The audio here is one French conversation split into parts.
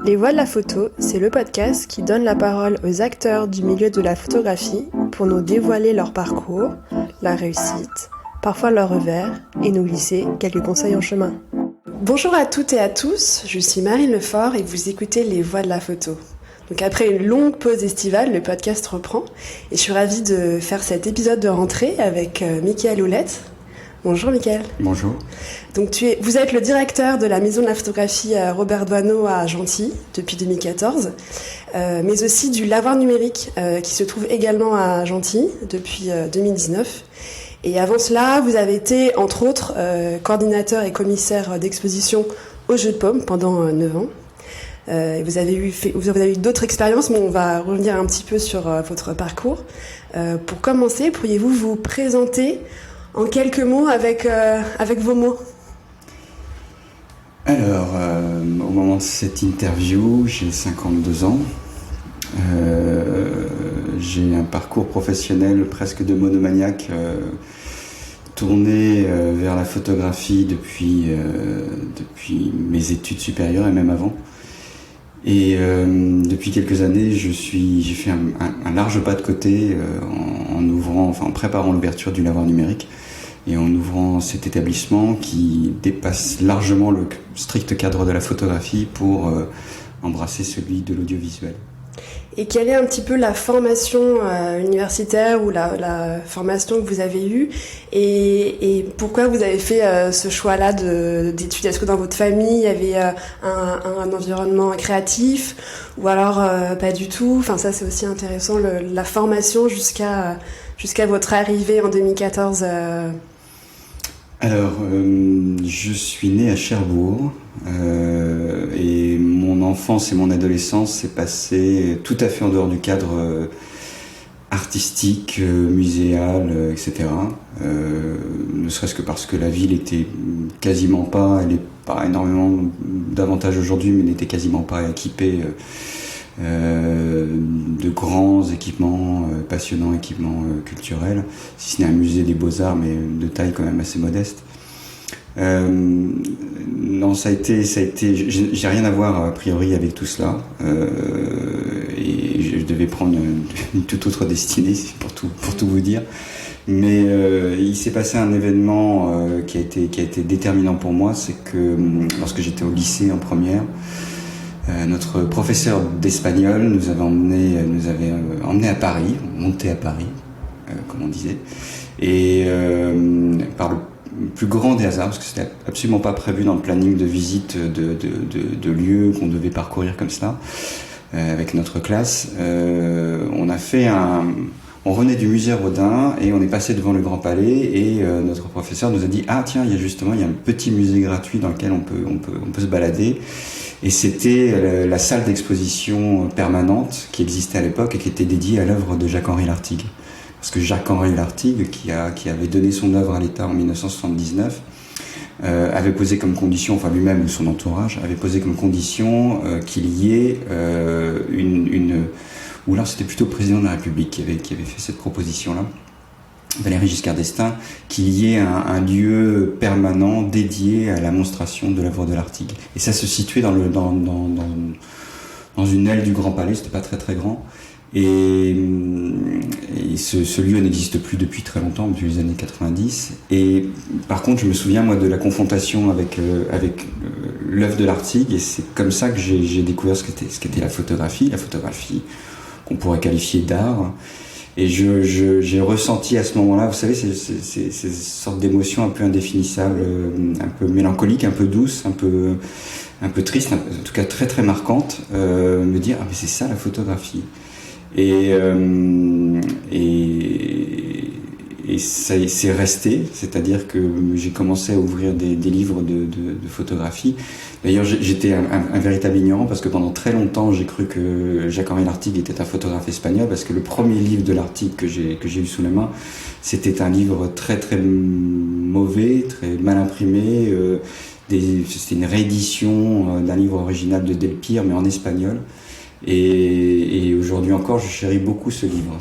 Les Voix de la photo, c'est le podcast qui donne la parole aux acteurs du milieu de la photographie pour nous dévoiler leur parcours, la réussite, parfois leur revers, et nous glisser quelques conseils en chemin. Bonjour à toutes et à tous, je suis Marine Lefort et vous écoutez Les Voix de la photo. Donc après une longue pause estivale, le podcast reprend et je suis ravie de faire cet épisode de rentrée avec Mickaël Houlette. Bonjour Mickaël. Bonjour. Donc vous êtes le directeur de la maison de la photographie Robert Doisneau à Gentilly depuis 2014, mais aussi du Lavoir numérique qui se trouve également à Gentilly depuis 2019. Et avant cela, vous avez été entre autres coordinateur et commissaire d'exposition au Jeu de Paume pendant 9 ans. Vous avez eu d'autres expériences, mais on va revenir un petit peu sur votre parcours. Pour commencer, pourriez-vous vous présenter en quelques mots avec vos mots? Alors, au moment de cette interview, j'ai 52 ans. J'ai un parcours professionnel presque de monomaniaque, tourné vers la photographie depuis mes études supérieures et même avant. Et depuis quelques années, j'ai fait un large pas de côté en préparant l'ouverture du Lavoir numérique et en ouvrant cet établissement qui dépasse largement le strict cadre de la photographie pour embrasser celui de l'audiovisuel. Et quelle est un petit peu la formation universitaire ou la formation que vous avez eue et pourquoi vous avez fait ce choix-là d'études? Est-ce que dans votre famille, il y avait un environnement créatif ou alors pas du tout? Enfin, ça, c'est aussi intéressant, la formation jusqu'à votre arrivée en 2014. Alors, je suis né à Cherbourg et mon enfance et mon adolescence s'est passée tout à fait en dehors du cadre artistique, muséal, etc. Ne serait-ce que parce que la ville était quasiment pas, elle n'est pas énormément davantage aujourd'hui, mais n'était quasiment pas équipée de grands équipements, passionnants équipements culturels, si ce n'est un musée des Beaux-Arts, mais de taille quand même assez modeste. Non, ça a été, j'ai rien à voir a priori avec tout cela, et je devais prendre une toute autre destinée pour tout vous dire. Mais il s'est passé un événement qui a été déterminant pour moi, c'est que lorsque j'étais au lycée en première, notre professeur d'espagnol nous avait emmené à Paris, monté à Paris, comme on disait, et par le plus grand des hasards, parce que c'était absolument pas prévu dans le planning de visite de lieux qu'on devait parcourir comme ça, avec notre classe, on revenait du musée Rodin et on est passé devant le Grand Palais et notre professeur nous a dit « Ah tiens, il y a un petit musée gratuit dans lequel on peut se balader ». Et c'était la salle d'exposition permanente qui existait à l'époque et qui était dédiée à l'œuvre de Jacques-Henri Lartigue. Parce que Jacques-Henri Lartigue, qui avait donné son œuvre à l'État en 1979, avait posé comme condition, enfin lui-même ou son entourage, avait posé comme condition qu'il y ait ou là c'était plutôt le président de la République qui avait fait cette proposition-là, Valéry Giscard d'Estaing, qu'il y ait un lieu permanent dédié à la monstration de l'œuvre de Lartigue. Et ça se situait dans une aile du Grand Palais, c'était pas très très grand. Et ce lieu n'existe plus depuis très longtemps, depuis les années 90. Et par contre, je me souviens moi de la confrontation avec l'œuvre de Lartigue, et c'est comme ça que j'ai découvert ce qu'était la photographie qu'on pourrait qualifier d'art. Et j'ai ressenti à ce moment-là, vous savez, ces sortes d'émotions un peu indéfinissables, un peu mélancoliques, un peu douces, un peu tristes, en tout cas très très marquantes, me dire « Ah mais c'est ça la photographie ». Et ça c'est resté, c'est-à-dire que j'ai commencé à ouvrir des livres de photographie. D'ailleurs, j'étais un véritable ignorant parce que pendant très longtemps, j'ai cru que Jacques-Henri Lartigue était un photographe espagnol, parce que le premier livre de Lartigue que j'ai eu sous la main, c'était un livre très très mauvais, très mal imprimé. C'était une réédition d'un livre original de Delpire, mais en espagnol. Et aujourd'hui encore, je chéris beaucoup ce livre.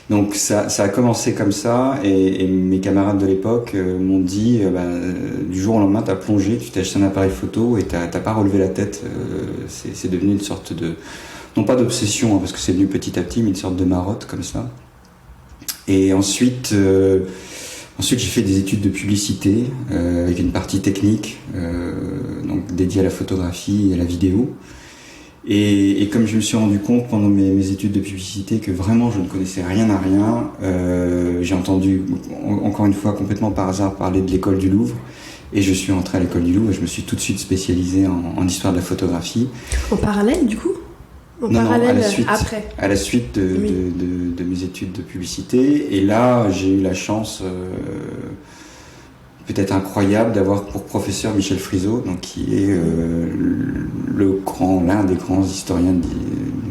Donc ça a commencé comme ça, et mes camarades de l'époque m'ont dit du jour au lendemain t'as plongé, tu t'es acheté un appareil photo et t'as pas relevé la tête. C'est devenu une sorte de, non pas d'obsession, hein, parce que c'est venu petit à petit, mais une sorte de marotte comme ça. Et ensuite j'ai fait des études de publicité avec une partie technique donc dédiée à la photographie et à la vidéo. Et comme je me suis rendu compte pendant mes études de publicité que vraiment je ne connaissais rien à rien, j'ai entendu encore une fois complètement par hasard parler de l'école du Louvre, et je suis entré à l'école du Louvre et je me suis tout de suite spécialisé en histoire de la photographie. En parallèle du coup? Parallèle, après. À la suite de mes études de publicité. Et là, j'ai eu la chance, peut-être incroyable, d'avoir pour professeur Michel Friseau, donc qui est l'un des grands historiens de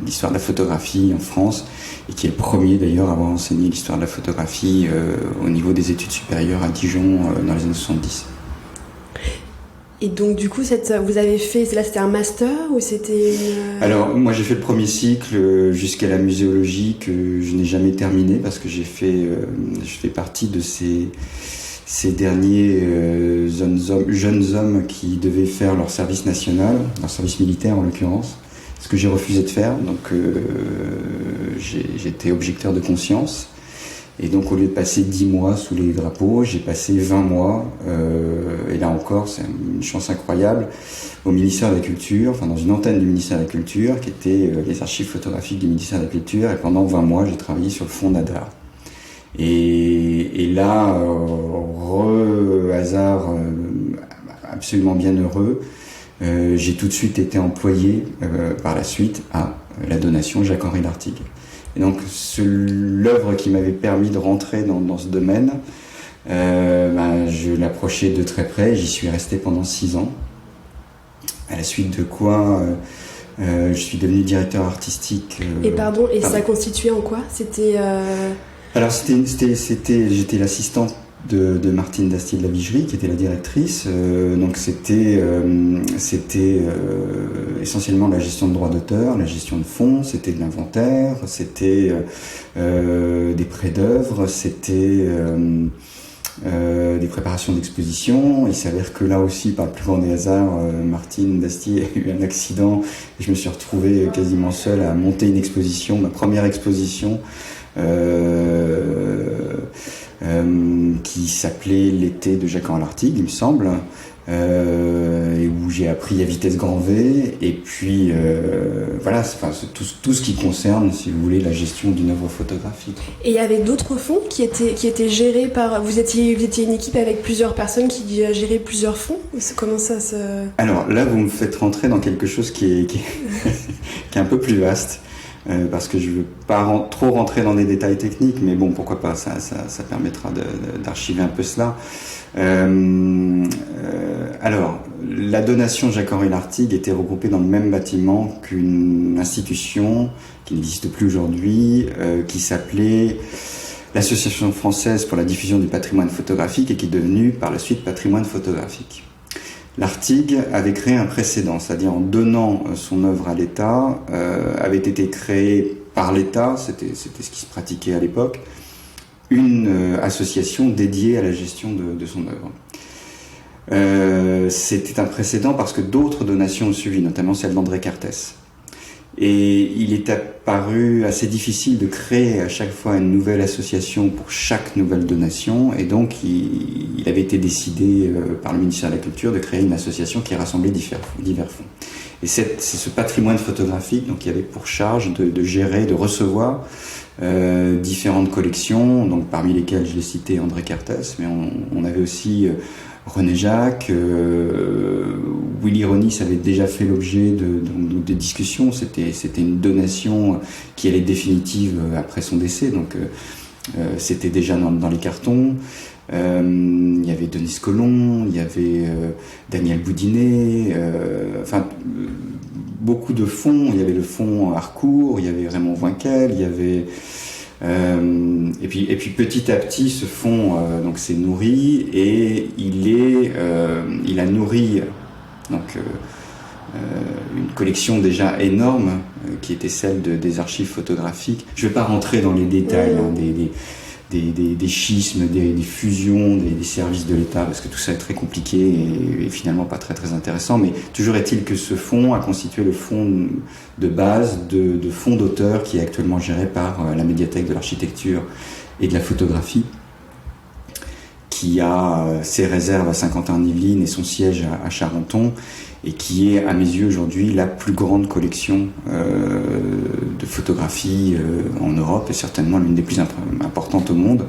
l'histoire de la photographie en France, et qui est le premier d'ailleurs à avoir enseigné l'histoire de la photographie au niveau des études supérieures à Dijon dans les années 70. Et donc du coup, vous avez fait, là c'était un master ou c'était... Alors moi j'ai fait le premier cycle jusqu'à la muséologie que je n'ai jamais terminé, parce que je fais partie de ces derniers jeunes hommes qui devaient faire leur service national, leur service militaire en l'occurrence, ce que j'ai refusé de faire. Donc j'étais objecteur de conscience. Et donc au lieu de passer 10 mois sous les drapeaux, j'ai passé 20 mois, et là encore c'est une chance incroyable, au ministère de la Culture, enfin dans une antenne du ministère de la Culture, qui était les archives photographiques du ministère de la Culture, et pendant 20 mois j'ai travaillé sur le fonds Nadar. Et là, hasard absolument bien heureux, j'ai tout de suite été employé par la suite à la Donation Jacques-Henri Lartigue. Et donc l'œuvre qui m'avait permis de rentrer dans ce domaine, je l'approchais de très près. J'y suis resté pendant 6 ans, à la suite de quoi je suis devenu directeur artistique. Ça constituait en quoi? C'était Alors j'étais l'assistant de Martine Dastier de la Vigerie, qui était la directrice. Donc c'était essentiellement la gestion de droits d'auteur, la gestion de fonds, c'était de l'inventaire, c'était des prêts d'œuvres, c'était des préparations d'exposition. Il s'avère que là aussi, par le plus grand des hasards, Martine Dastier a eu un accident et je me suis retrouvé quasiment seul à monter une exposition, ma première exposition, qui s'appelait L'été de Jacques-Henri Lartigue, il me semble, et où j'ai appris à vitesse grand V, et puis voilà, c'est tout ce qui concerne, si vous voulez, la gestion d'une œuvre photographique. Et il y avait d'autres fonds qui étaient gérés par... Vous étiez une équipe avec plusieurs personnes qui géraient plusieurs fonds? Comment ça se... Alors là, vous me faites rentrer dans quelque chose qui est qui est un peu plus vaste. Parce que je ne veux pas trop rentrer dans des détails techniques, mais bon, pourquoi pas, ça permettra d'archiver un peu cela. Alors, la Donation Jacques-Henri Lartigue était regroupée dans le même bâtiment qu'une institution qui n'existe plus aujourd'hui, qui s'appelait l'Association française pour la diffusion du patrimoine photographique, et qui est devenue par la suite Patrimoine photographique. Lartigue avait créé un précédent, c'est-à-dire en donnant son œuvre à l'État, avait été créé par l'État, c'était ce qui se pratiquait à l'époque, une association dédiée à la gestion de son œuvre. C'était un précédent parce que d'autres donations ont suivi, notamment celle d'André Cartès. Et il est apparu assez difficile de créer à chaque fois une nouvelle association pour chaque nouvelle donation, et donc il avait été décidé par le ministère de la Culture de créer une association qui rassemblait divers fonds. Et c'est ce patrimoine photographique donc, qui avait pour charge de gérer, de recevoir différentes collections, donc parmi lesquelles je l'ai cité André Cartès, mais on avait aussi René Jacques, Willy Ronis avait déjà fait l'objet de discussions. C'était une donation qui allait définitive après son décès, donc c'était déjà dans les cartons. Il y avait Denise Colomb, il y avait Daniel Boudinet, beaucoup de fonds. Il y avait le fonds Harcourt, il y avait Raymond Voinquel, il y avait et puis petit à petit ce fonds donc s'est nourri, et il a nourri donc une collection déjà énorme qui était celle des archives photographiques. Je ne vais pas rentrer dans les détails des schismes, des fusions, des services de l'État, parce que tout ça est très compliqué et finalement pas très très intéressant, mais toujours est-il que ce fonds a constitué le fonds de base de fonds d'auteur qui est actuellement géré par la médiathèque de l'architecture et de la photographie, qui a ses réserves à Saint-Quentin-en-Yvelines et son siège à Charenton, et qui est, à mes yeux, aujourd'hui, la plus grande collection de photographies en Europe, et certainement l'une des plus importantes au monde.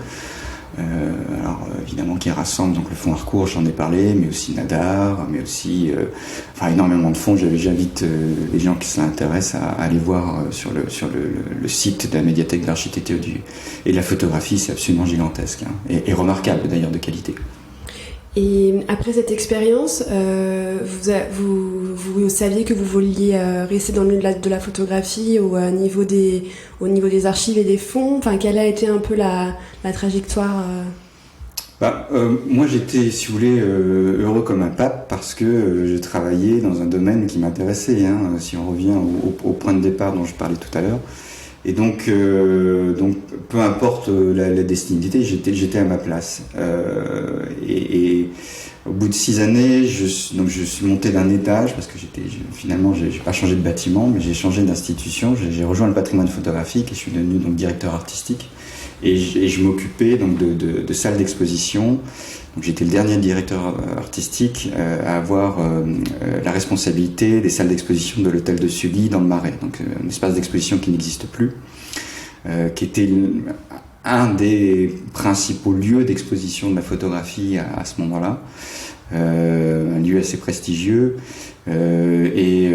Alors, évidemment, qui rassemble donc, le fonds Harcourt, j'en ai parlé, mais aussi Nadar, mais aussi énormément de fonds. J'invite les gens qui s'intéressent à aller voir sur le site de la médiathèque de l'architecture et de la photographie. C'est absolument gigantesque, hein, et remarquable d'ailleurs de qualité. Et après cette expérience, vous saviez que vous vouliez rester dans le milieu de la photographie au niveau des archives et des fonds. Enfin, quelle a été un peu la trajectoire Moi, j'étais, si vous voulez, heureux comme un pape parce que je travaillais dans un domaine qui m'intéressait. Hein, si on revient au point de départ dont je parlais tout à l'heure. Et donc peu importe la destinité, j'étais à ma place. Et au bout de 6 années, je suis monté d'un étage parce que finalement j'ai pas changé de bâtiment, mais j'ai changé d'institution. J'ai rejoint le patrimoine photographique et je suis devenu donc directeur artistique. Et je m'occupais donc de salles d'exposition. Donc j'étais le dernier directeur artistique à avoir la responsabilité des salles d'exposition de l'hôtel de Sully dans le Marais. Donc un espace d'exposition qui n'existe plus, qui était un des principaux lieux d'exposition de la photographie à ce moment-là. Un lieu assez prestigieux. D'ailleurs,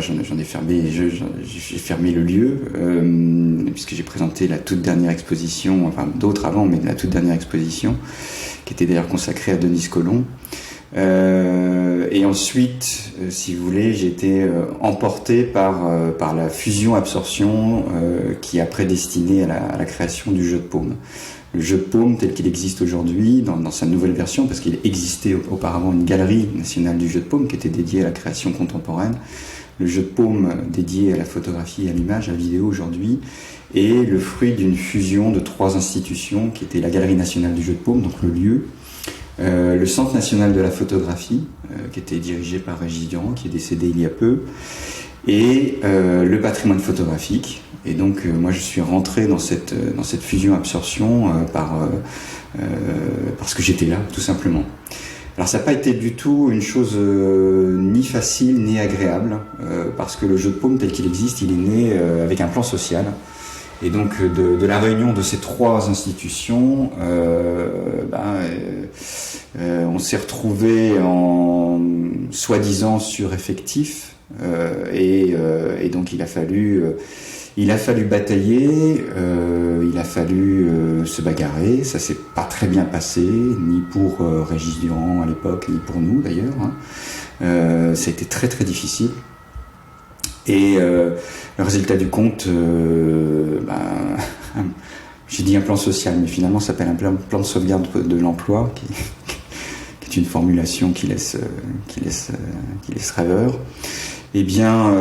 j'en ai fermé, j'ai fermé le lieu puisque j'ai présenté la toute dernière exposition, enfin d'autres avant, mais la toute dernière exposition qui était d'ailleurs consacrée à Denise Colomb. Et ensuite, si vous voulez, j'ai été emporté par la fusion-absorption qui a prédestiné à la création du jeu de paume. Le jeu de paume tel qu'il existe aujourd'hui, dans sa nouvelle version, parce qu'il existait auparavant une galerie nationale du jeu de paume qui était dédiée à la création contemporaine. Le jeu de paume dédié à la photographie, à l'image, à la vidéo aujourd'hui, est le fruit d'une fusion de 3 institutions qui étaient la Galerie nationale du jeu de paume, donc le lieu, le Centre national de la photographie, qui était dirigé par Régis Durand, qui est décédé il y a peu, et le patrimoine photographique. Et donc moi je suis rentré dans cette fusion-absorption parce que j'étais là, tout simplement. Alors ça n'a pas été du tout une chose ni facile ni agréable, parce que le jeu de paume tel qu'il existe, il est né avec un plan social. Et donc de la réunion de ces 3 institutions, on s'est retrouvé en soi-disant sureffectif, et donc il a fallu batailler, il a fallu se bagarrer. Ça s'est pas très bien passé, ni pour Régis Durand à l'époque, ni pour nous d'ailleurs. Hein. Ça a été très très difficile. Et le résultat du compte, j'ai dit un plan social, mais finalement ça s'appelle un plan de sauvegarde de l'emploi, qui est une formulation qui laisse rêveur. Eh bien,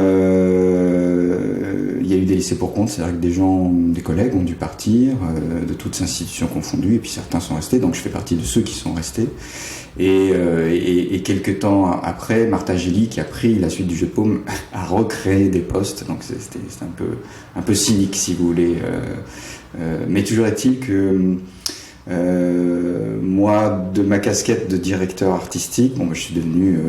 il y a eu des laissés pour compte, c'est-à-dire que des collègues ont dû partir, de toutes institutions confondues, et puis certains sont restés, donc je fais partie de ceux qui sont restés. Et quelques temps après, Martha Gély, qui a pris la suite du jeu de paume, a recréé des postes, donc c'était un peu cynique, si vous voulez. Mais toujours est-il que moi, de ma casquette de directeur artistique, je suis devenu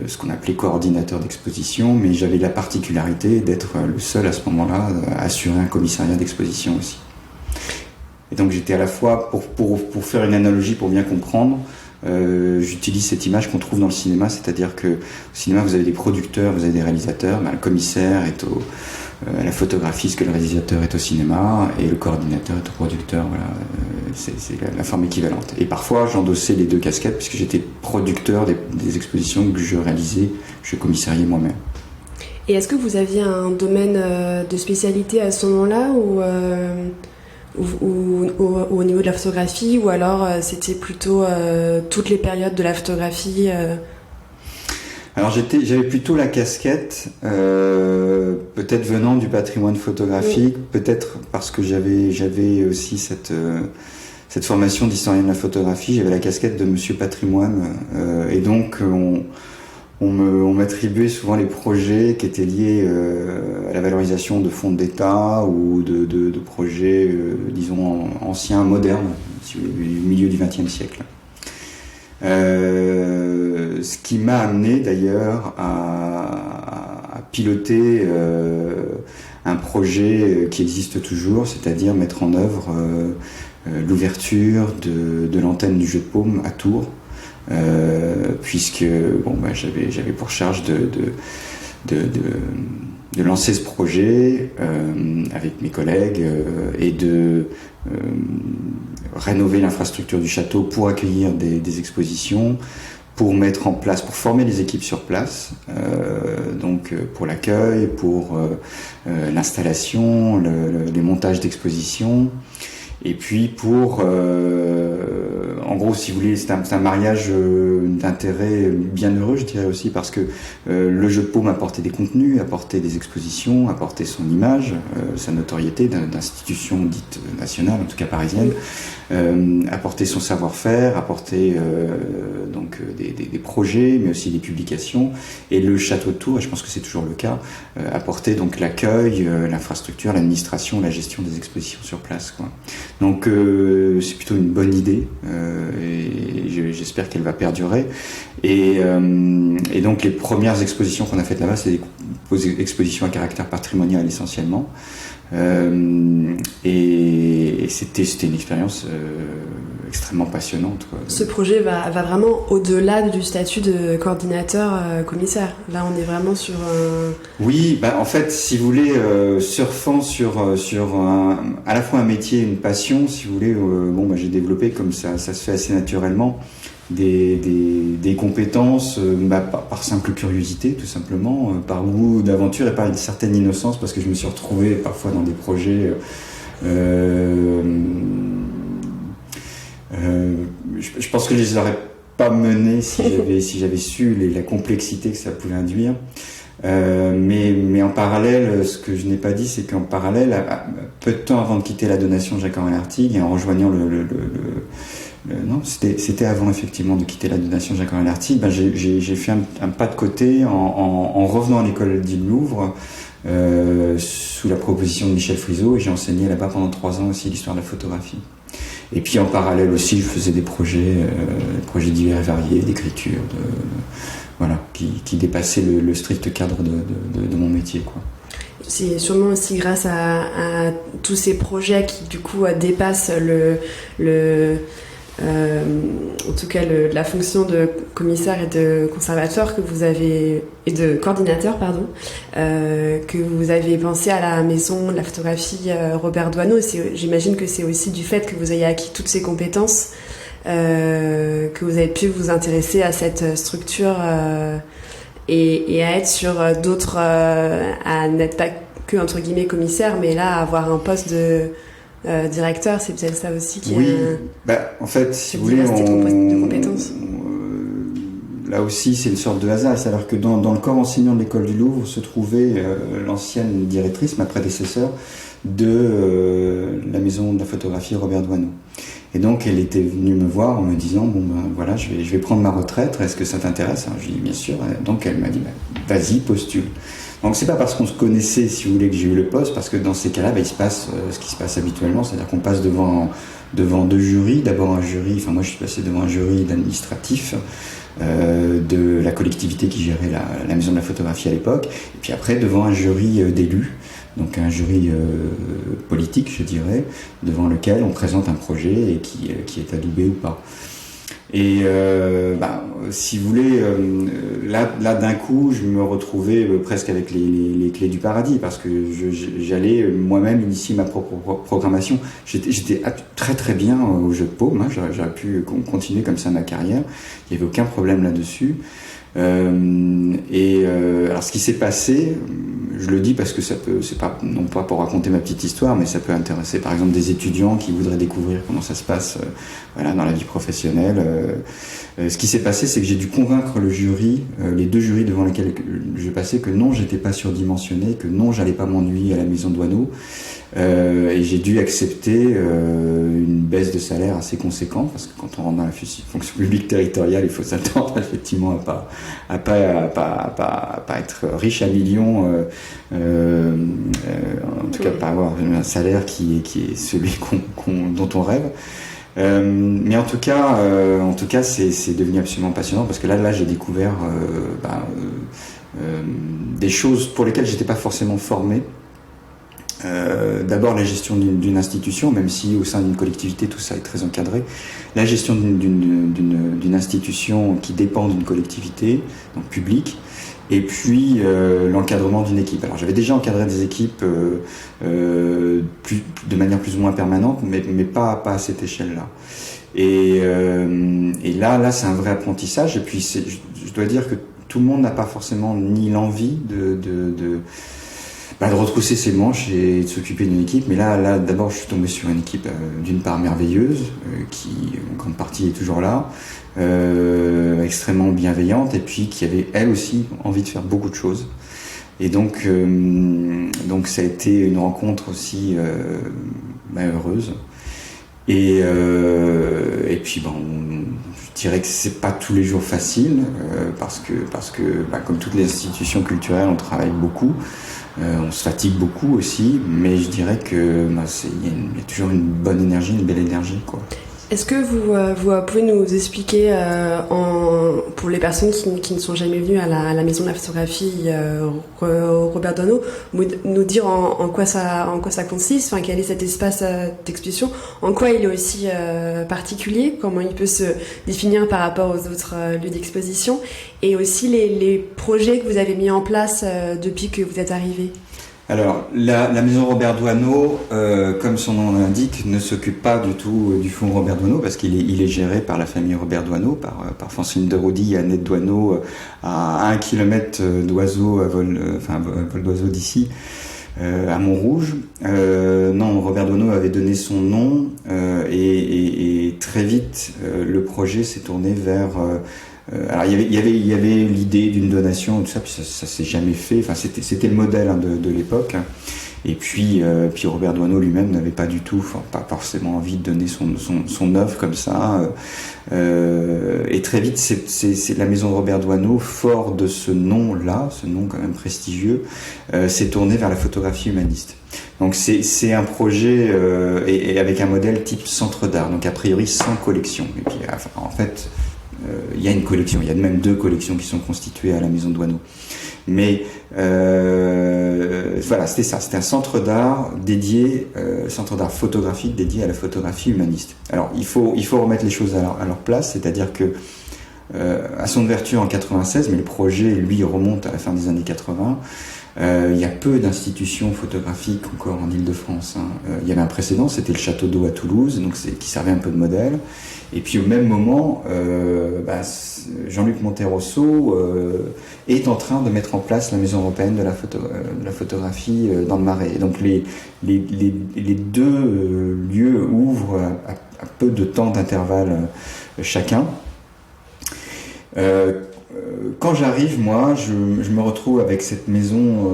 ce qu'on appelait coordinateur d'exposition, mais j'avais la particularité d'être le seul à ce moment-là à assurer un commissariat d'exposition aussi. Et donc j'étais à la fois, pour faire une analogie, pour bien comprendre, j'utilise cette image qu'on trouve dans le cinéma, c'est-à-dire que au cinéma vous avez des producteurs, vous avez des réalisateurs, le commissaire est à la photographie ce que le réalisateur est au cinéma, et le coordinateur est au producteur. Voilà, c'est la forme équivalente. Et parfois j'endossais les 2 casquettes puisque j'étais producteur des expositions que je réalisais, je commissariais moi-même. Et est-ce que vous aviez un domaine de spécialité à ce moment-là ou au niveau de la photographie, ou alors c'était plutôt toutes les périodes de la photographie Alors j'avais plutôt la casquette, peut-être venant du patrimoine photographique, peut-être parce que j'avais aussi cette formation d'historien de la photographie, j'avais la casquette de Monsieur Patrimoine, et donc on m'attribuait souvent les projets qui étaient liés à la valorisation de fonds d'État ou de projets, disons, anciens, modernes, du milieu du XXe siècle. Ce qui m'a amené d'ailleurs à piloter un projet qui existe toujours, c'est-à-dire mettre en œuvre l'ouverture de l'antenne du Jeu de Paume à Tours, puisque j'avais pour charge de lancer ce projet avec mes collègues et de rénover l'infrastructure du château pour accueillir des expositions, pour mettre en place, pour former les équipes sur place, donc pour l'accueil, pour l'installation, les montages d'expositions, et puis pour, en gros, si vous voulez, c'est un mariage d'intérêt bien heureux, je dirais aussi, parce que le Jeu de Paume apportait des contenus, apportait des expositions, apportait son image, sa notoriété d'institution dite nationale, en tout cas parisienne, apporter son savoir-faire, apporter donc des projets, mais aussi des publications, et le château de Tours, et je pense que c'est toujours le cas, apporter donc l'accueil, l'infrastructure, l'administration, la gestion des expositions sur place, quoi. Donc c'est plutôt une bonne idée, et j'espère qu'elle va perdurer. Et donc les premières expositions qu'on a faites là-bas, c'est des expositions à caractère patrimonial essentiellement. Et c'était une expérience extrêmement passionnante, quoi. Ce projet va vraiment au-delà du statut de coordinateur commissaire. Là, on est vraiment sur Oui, en fait, si vous voulez, surfant sur à la fois un métier et une passion, si vous voulez, j'ai développé, comme ça se fait assez naturellement, des compétences par simple curiosité, tout simplement, par goût d'aventure et par une certaine innocence, parce que je me suis retrouvé parfois dans des projets je pense que je les aurais pas menés si j'avais su la complexité que ça pouvait induire. Mais en parallèle, ce que je n'ai pas dit, c'est qu'en parallèle, peu de temps avant de quitter la donation Jacques-Henri Lartigue et en rejoignant non, c'était avant effectivement de quitter la donation Jacques-Henri Lartigue, j'ai fait un pas de côté en revenant à l'école du Louvre sous la proposition de Michel Friseau, et j'ai enseigné là-bas pendant 3 ans aussi l'histoire de la photographie. Et puis en parallèle aussi, je faisais des projets divers et variés, d'écriture, qui dépassaient le strict cadre de mon métier, quoi. C'est sûrement aussi grâce à tous ces projets qui du coup dépassent en tout cas la fonction de commissaire et de conservateur et de coordinateur, que vous avez pensé à la maison de la photographie Robert Doisneau. J'imagine que c'est aussi du fait que vous ayez acquis toutes ces compétences que vous avez pu vous intéresser à cette structure et à être sur d'autres, à n'être pas que entre guillemets commissaire, mais là à avoir un poste de directeur. C'est peut-être ça aussi qui en fait, si vous voulez, de compétences. Là aussi, c'est une sorte de hasard. C'est-à-dire que dans le corps enseignant de l'école du Louvre se trouvait l'ancienne directrice, ma prédécesseur, de la maison de la photographie Robert Doisneau. Et donc, elle était venue me voir en me disant, je vais prendre ma retraite, est-ce que ça t'intéresse? Je lui ai dit, bien sûr. Donc, elle m'a dit, vas-y, postule. Donc, c'est pas parce qu'on se connaissait, si vous voulez, que j'ai eu le poste, parce que dans ces cas-là, il se passe ce qui se passe habituellement, c'est-à-dire qu'on passe devant 2 jurys. D'abord un jury, moi je suis passé devant un jury d'administratif de la collectivité qui gérait la maison de la photographie à l'époque, et puis après devant un jury d'élus, donc un jury politique, je dirais, devant lequel on présente un projet et qui est adoubé ou pas. Et si vous voulez, là d'un coup, je me retrouvais presque avec les clés du paradis, parce que j'allais moi-même initier ma propre programmation. J'étais très très bien au Jeu de Paume, j'aurais pu continuer comme ça ma carrière, il n'y avait aucun problème là-dessus. Alors ce qui s'est passé, je le dis parce que c'est pas non pas pour raconter ma petite histoire, mais ça peut intéresser par exemple des étudiants qui voudraient découvrir comment ça se passe dans la vie professionnelle. Ce qui s'est passé, c'est que j'ai dû convaincre le jury, les 2 jurys devant lesquels je passais, que non, j'étais pas surdimensionné, que non, j'allais pas m'ennuyer à la maison Doisneau. Et j'ai dû accepter une baisse de salaire assez conséquente, parce que quand on rentre dans la fonction publique territoriale, il faut s'attendre effectivement à pas être riche à millions, en tout cas pas avoir un salaire qui est celui dont on rêve. Mais en tout cas, c'est devenu absolument passionnant, parce que là j'ai découvert des choses pour lesquelles j'étais pas forcément formé. D'abord la gestion d'une institution, même si au sein d'une collectivité tout ça est très encadré. La gestion d'une institution qui dépend d'une collectivité, donc publique, et puis l'encadrement d'une équipe. Alors j'avais déjà encadré des équipes de manière plus ou moins permanente, mais pas à cette échelle-là. Et là c'est un vrai apprentissage. Et puis je dois dire que tout le monde n'a pas forcément ni l'envie de retrousser ses manches et de s'occuper d'une équipe. Mais là, d'abord, je suis tombé sur une équipe d'une part merveilleuse, qui en grande partie est toujours là, extrêmement bienveillante, et puis qui avait elle aussi envie de faire beaucoup de choses. Et donc ça a été une rencontre aussi heureuse. Et puis je dirais que c'est pas tous les jours facile, parce que comme toutes les institutions culturelles, on travaille beaucoup. On se fatigue beaucoup aussi, mais je dirais que il y a toujours une bonne énergie, une belle énergie, quoi. Est-ce que vous pouvez nous expliquer, pour les personnes qui ne sont jamais venues à la Maison de la Photographie Robert Doisneau, nous dire en quoi ça consiste, enfin quel est cet espace d'exposition, en quoi il est aussi particulier, comment il peut se définir par rapport aux autres lieux d'exposition, et aussi les projets que vous avez mis en place depuis que vous êtes arrivé. Alors, la maison Robert Doisneau, comme son nom l'indique, ne s'occupe pas du tout du fonds Robert Doisneau, parce qu'il est géré par la famille Robert Doisneau, par Francine de Rody et Annette Doisneau, à 1 kilomètre d'oiseau, vol d'oiseau d'ici, à Montrouge. Non, Robert Doisneau avait donné son nom, et très vite, le projet s'est tourné vers... alors il y avait l'idée d'une donation et tout ça, puis ça s'est jamais fait. Enfin c'était le modèle de l'époque. Et puis Robert Doisneau lui-même n'avait pas du tout, pas forcément envie de donner son œuvre comme ça. Et très vite c'est la maison de Robert Doisneau, fort de ce nom-là, ce nom quand même prestigieux, s'est tournée vers la photographie humaniste. Donc c'est un projet et avec un modèle type centre d'art, donc a priori sans collection. Et puis en fait il y a une collection, il y a même 2 collections qui sont constituées à la maison de Doisneau. Mais c'était ça, c'était un centre d'art dédié, centre d'art photographique dédié à la photographie humaniste. Alors il faut remettre les choses à leur place, c'est-à-dire que à son ouverture en 96, mais le projet lui remonte à la fin des années 80. Il y a peu d'institutions photographiques encore en Île-de-France. Il y avait un précédent, c'était le Château d'Eau à Toulouse, donc qui servait un peu de modèle. Et puis au même moment, Jean-Luc Monterosso est en train de mettre en place la Maison européenne de la photographie dans le Marais. Et donc les 2 lieux ouvrent à peu de temps d'intervalle chacun. Quand j'arrive, moi, je me retrouve avec cette maison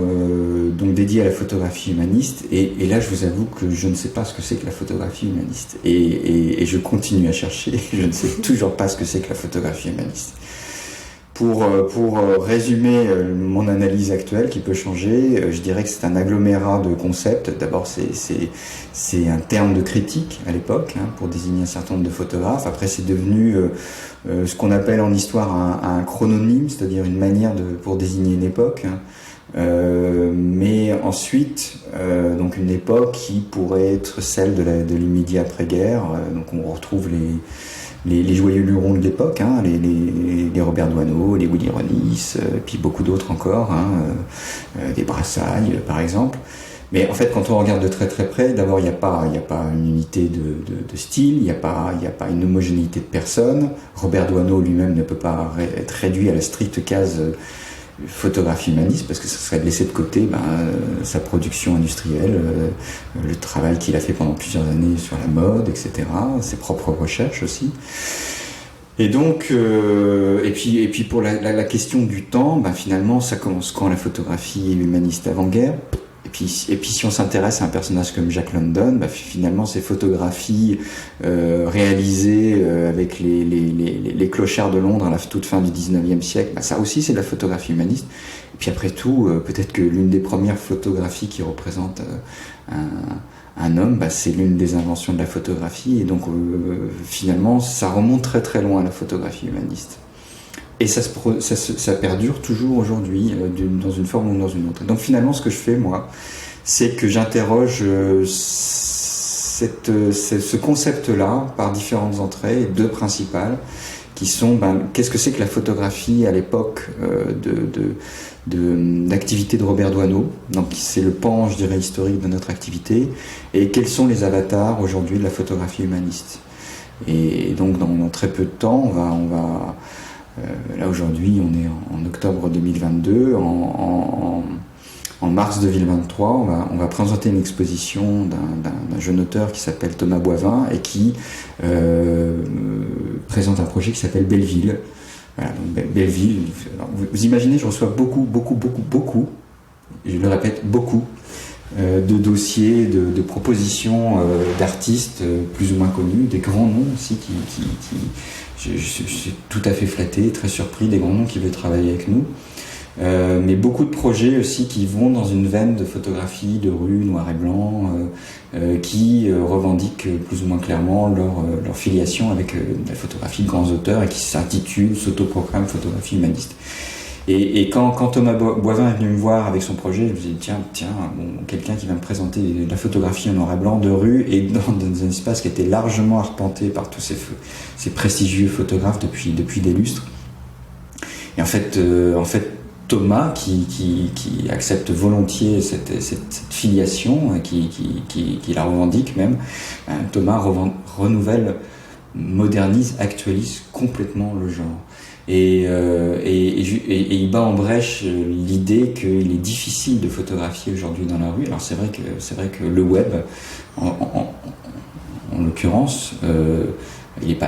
donc dédiée à la photographie humaniste, et là, je vous avoue que je ne sais pas ce que c'est que la photographie humaniste, et je continue à chercher. Je ne sais toujours pas ce que c'est que la photographie humaniste. Pour résumer mon analyse actuelle, qui peut changer, je dirais que c'est un agglomérat de concepts. D'abord, c'est un terme de critique à l'époque, pour désigner un certain nombre de photographes. Après, c'est devenu ce qu'on appelle en histoire un chrononyme, c'est-à-dire une manière pour désigner une époque. Mais ensuite, donc une époque qui pourrait être celle de l'immédiat après-guerre. Donc on retrouve les joyeux lurons de l'époque, les Robert Doisneau, les Willy Ronis, puis beaucoup d'autres encore, des Brassailles par exemple. Mais en fait, quand on regarde de très très près, d'abord il n'y a pas une unité de style, il n'y a pas une homogénéité de personnes. Robert Doisneau lui-même ne peut pas être réduit à la stricte case photographie humaniste, parce que ça serait de laisser de côté sa production industrielle, le travail qu'il a fait pendant plusieurs années sur la mode, etc., ses propres recherches aussi. Et donc, et puis pour la question du temps, finalement, ça commence quand la photographie humaniste avant-guerre. Et puis si on s'intéresse à un personnage comme Jack London, finalement ces photographies réalisées avec les clochards de Londres à la toute fin du 19e siècle, ça aussi c'est de la photographie humaniste. Et puis après tout, peut-être que l'une des premières photographies qui représente un homme, c'est l'une des inventions de la photographie. Et donc finalement ça remonte très très loin à la photographie humaniste. Et ça perdure toujours aujourd'hui, dans une forme ou dans une autre. Donc finalement, ce que je fais, moi, c'est que j'interroge ce concept-là par différentes entrées, deux principales, qui sont qu'est-ce que c'est que la photographie à l'époque d'activité de Robert Doisneau. Donc c'est le pan, je dirais, historique de notre activité, et quels sont les avatars aujourd'hui de la photographie humaniste. Et donc dans très peu de temps, on va là aujourd'hui on est en octobre 2022, en mars 2023 on va présenter une exposition d'un jeune auteur qui s'appelle Thomas Boivin et qui présente un projet qui s'appelle Belleville. Voilà, donc Belleville, alors, vous imaginez, je reçois beaucoup, je le répète, beaucoup de dossiers, de propositions d'artistes plus ou moins connus, des grands noms aussi je suis tout à fait flatté, très surpris des grands noms qui veulent travailler avec nous. Mais beaucoup de projets aussi qui vont dans une veine de photographie de rue, noir et blanc, qui revendiquent plus ou moins clairement leur filiation avec la photographie de grands auteurs et qui s'autoproclament photographie humaniste. Et quand Thomas Boivin est venu me voir avec son projet, je me suis dit tiens, quelqu'un qui va me présenter de la photographie en noir et blanc de rue et dans un espace qui était largement arpenté par tous ces prestigieux photographes depuis des lustres. Et en fait Thomas qui accepte volontiers cette filiation, qui la revendique même, Thomas renouvelle, modernise, actualise complètement le genre. Et il bat en brèche l'idée qu'il est difficile de photographier aujourd'hui dans la rue. Alors c'est vrai que le web, en l'occurrence,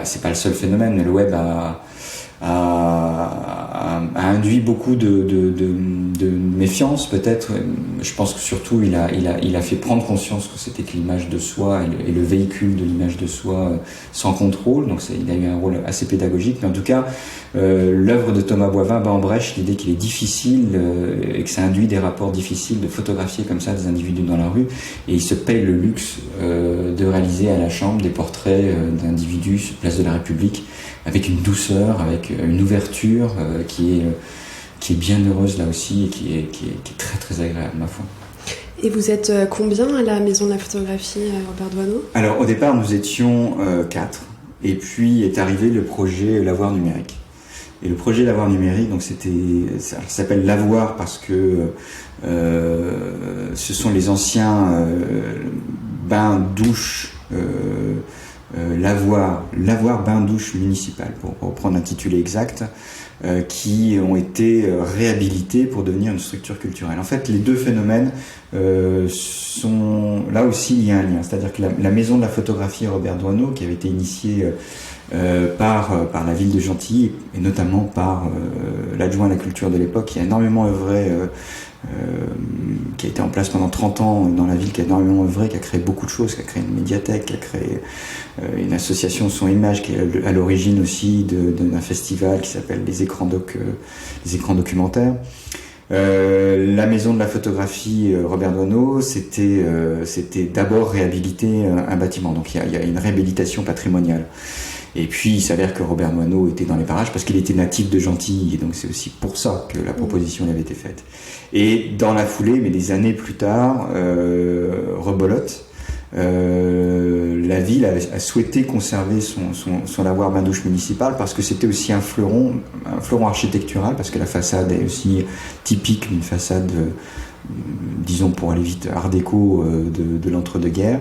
c'est pas le seul phénomène, mais le web a induit beaucoup de méfiance peut-être. Je pense que surtout il a fait prendre conscience que c'était que l'image de soi et le véhicule de l'image de soi sans contrôle, donc il a eu un rôle assez pédagogique, mais en tout cas l'œuvre de Thomas Boivin bat en brèche l'idée qu'il est difficile et que ça induit des rapports difficiles de photographier comme ça des individus dans la rue, et il se paye le luxe de réaliser à la chambre des portraits d'individus sur place de la République avec une douceur, avec une ouverture qui est bien heureuse là aussi et qui est très très agréable, ma foi. Et vous êtes combien à la Maison de la Photographie Robert Doisneau ? Alors au départ nous étions 4, et puis est arrivé le projet Lavoir numérique. Et le projet Lavoir numérique, donc ça s'appelle Lavoir parce que ce sont les anciens bains-douches lavoir bain-douche municipal, pour reprendre l'intitulé exact, qui ont été réhabilités pour devenir une structure culturelle. En fait, les deux phénomènes sont là aussi il y a un lien, c'est-à-dire que la Maison de la Photographie Robert Doisneau, qui avait été initiée par la ville de Gentilly et notamment par l'adjoint à la culture de l'époque, qui a énormément œuvré, qui a été en place pendant 30 ans dans la ville, qui a énormément œuvré, qui a créé beaucoup de choses, qui a créé une médiathèque, qui a créé une association Son Image, qui est à l'origine aussi d'un festival qui s'appelle les écrans documentaires. La Maison de la Photographie Robert Doisneau, c'était d'abord réhabiliter un bâtiment, donc il y a une réhabilitation patrimoniale. Et puis il s'avère que Robert Doisneau était dans les parages parce qu'il était natif de Gentilly, et donc c'est aussi pour ça que la proposition lui avait été faite. Et dans la foulée, mais des années plus tard, rebelote, la ville a souhaité conserver son lavoir bain-douche municipal parce que c'était aussi un fleuron architectural, parce que la façade est aussi typique d'une façade, disons pour aller vite, art déco de l'entre-deux-guerres.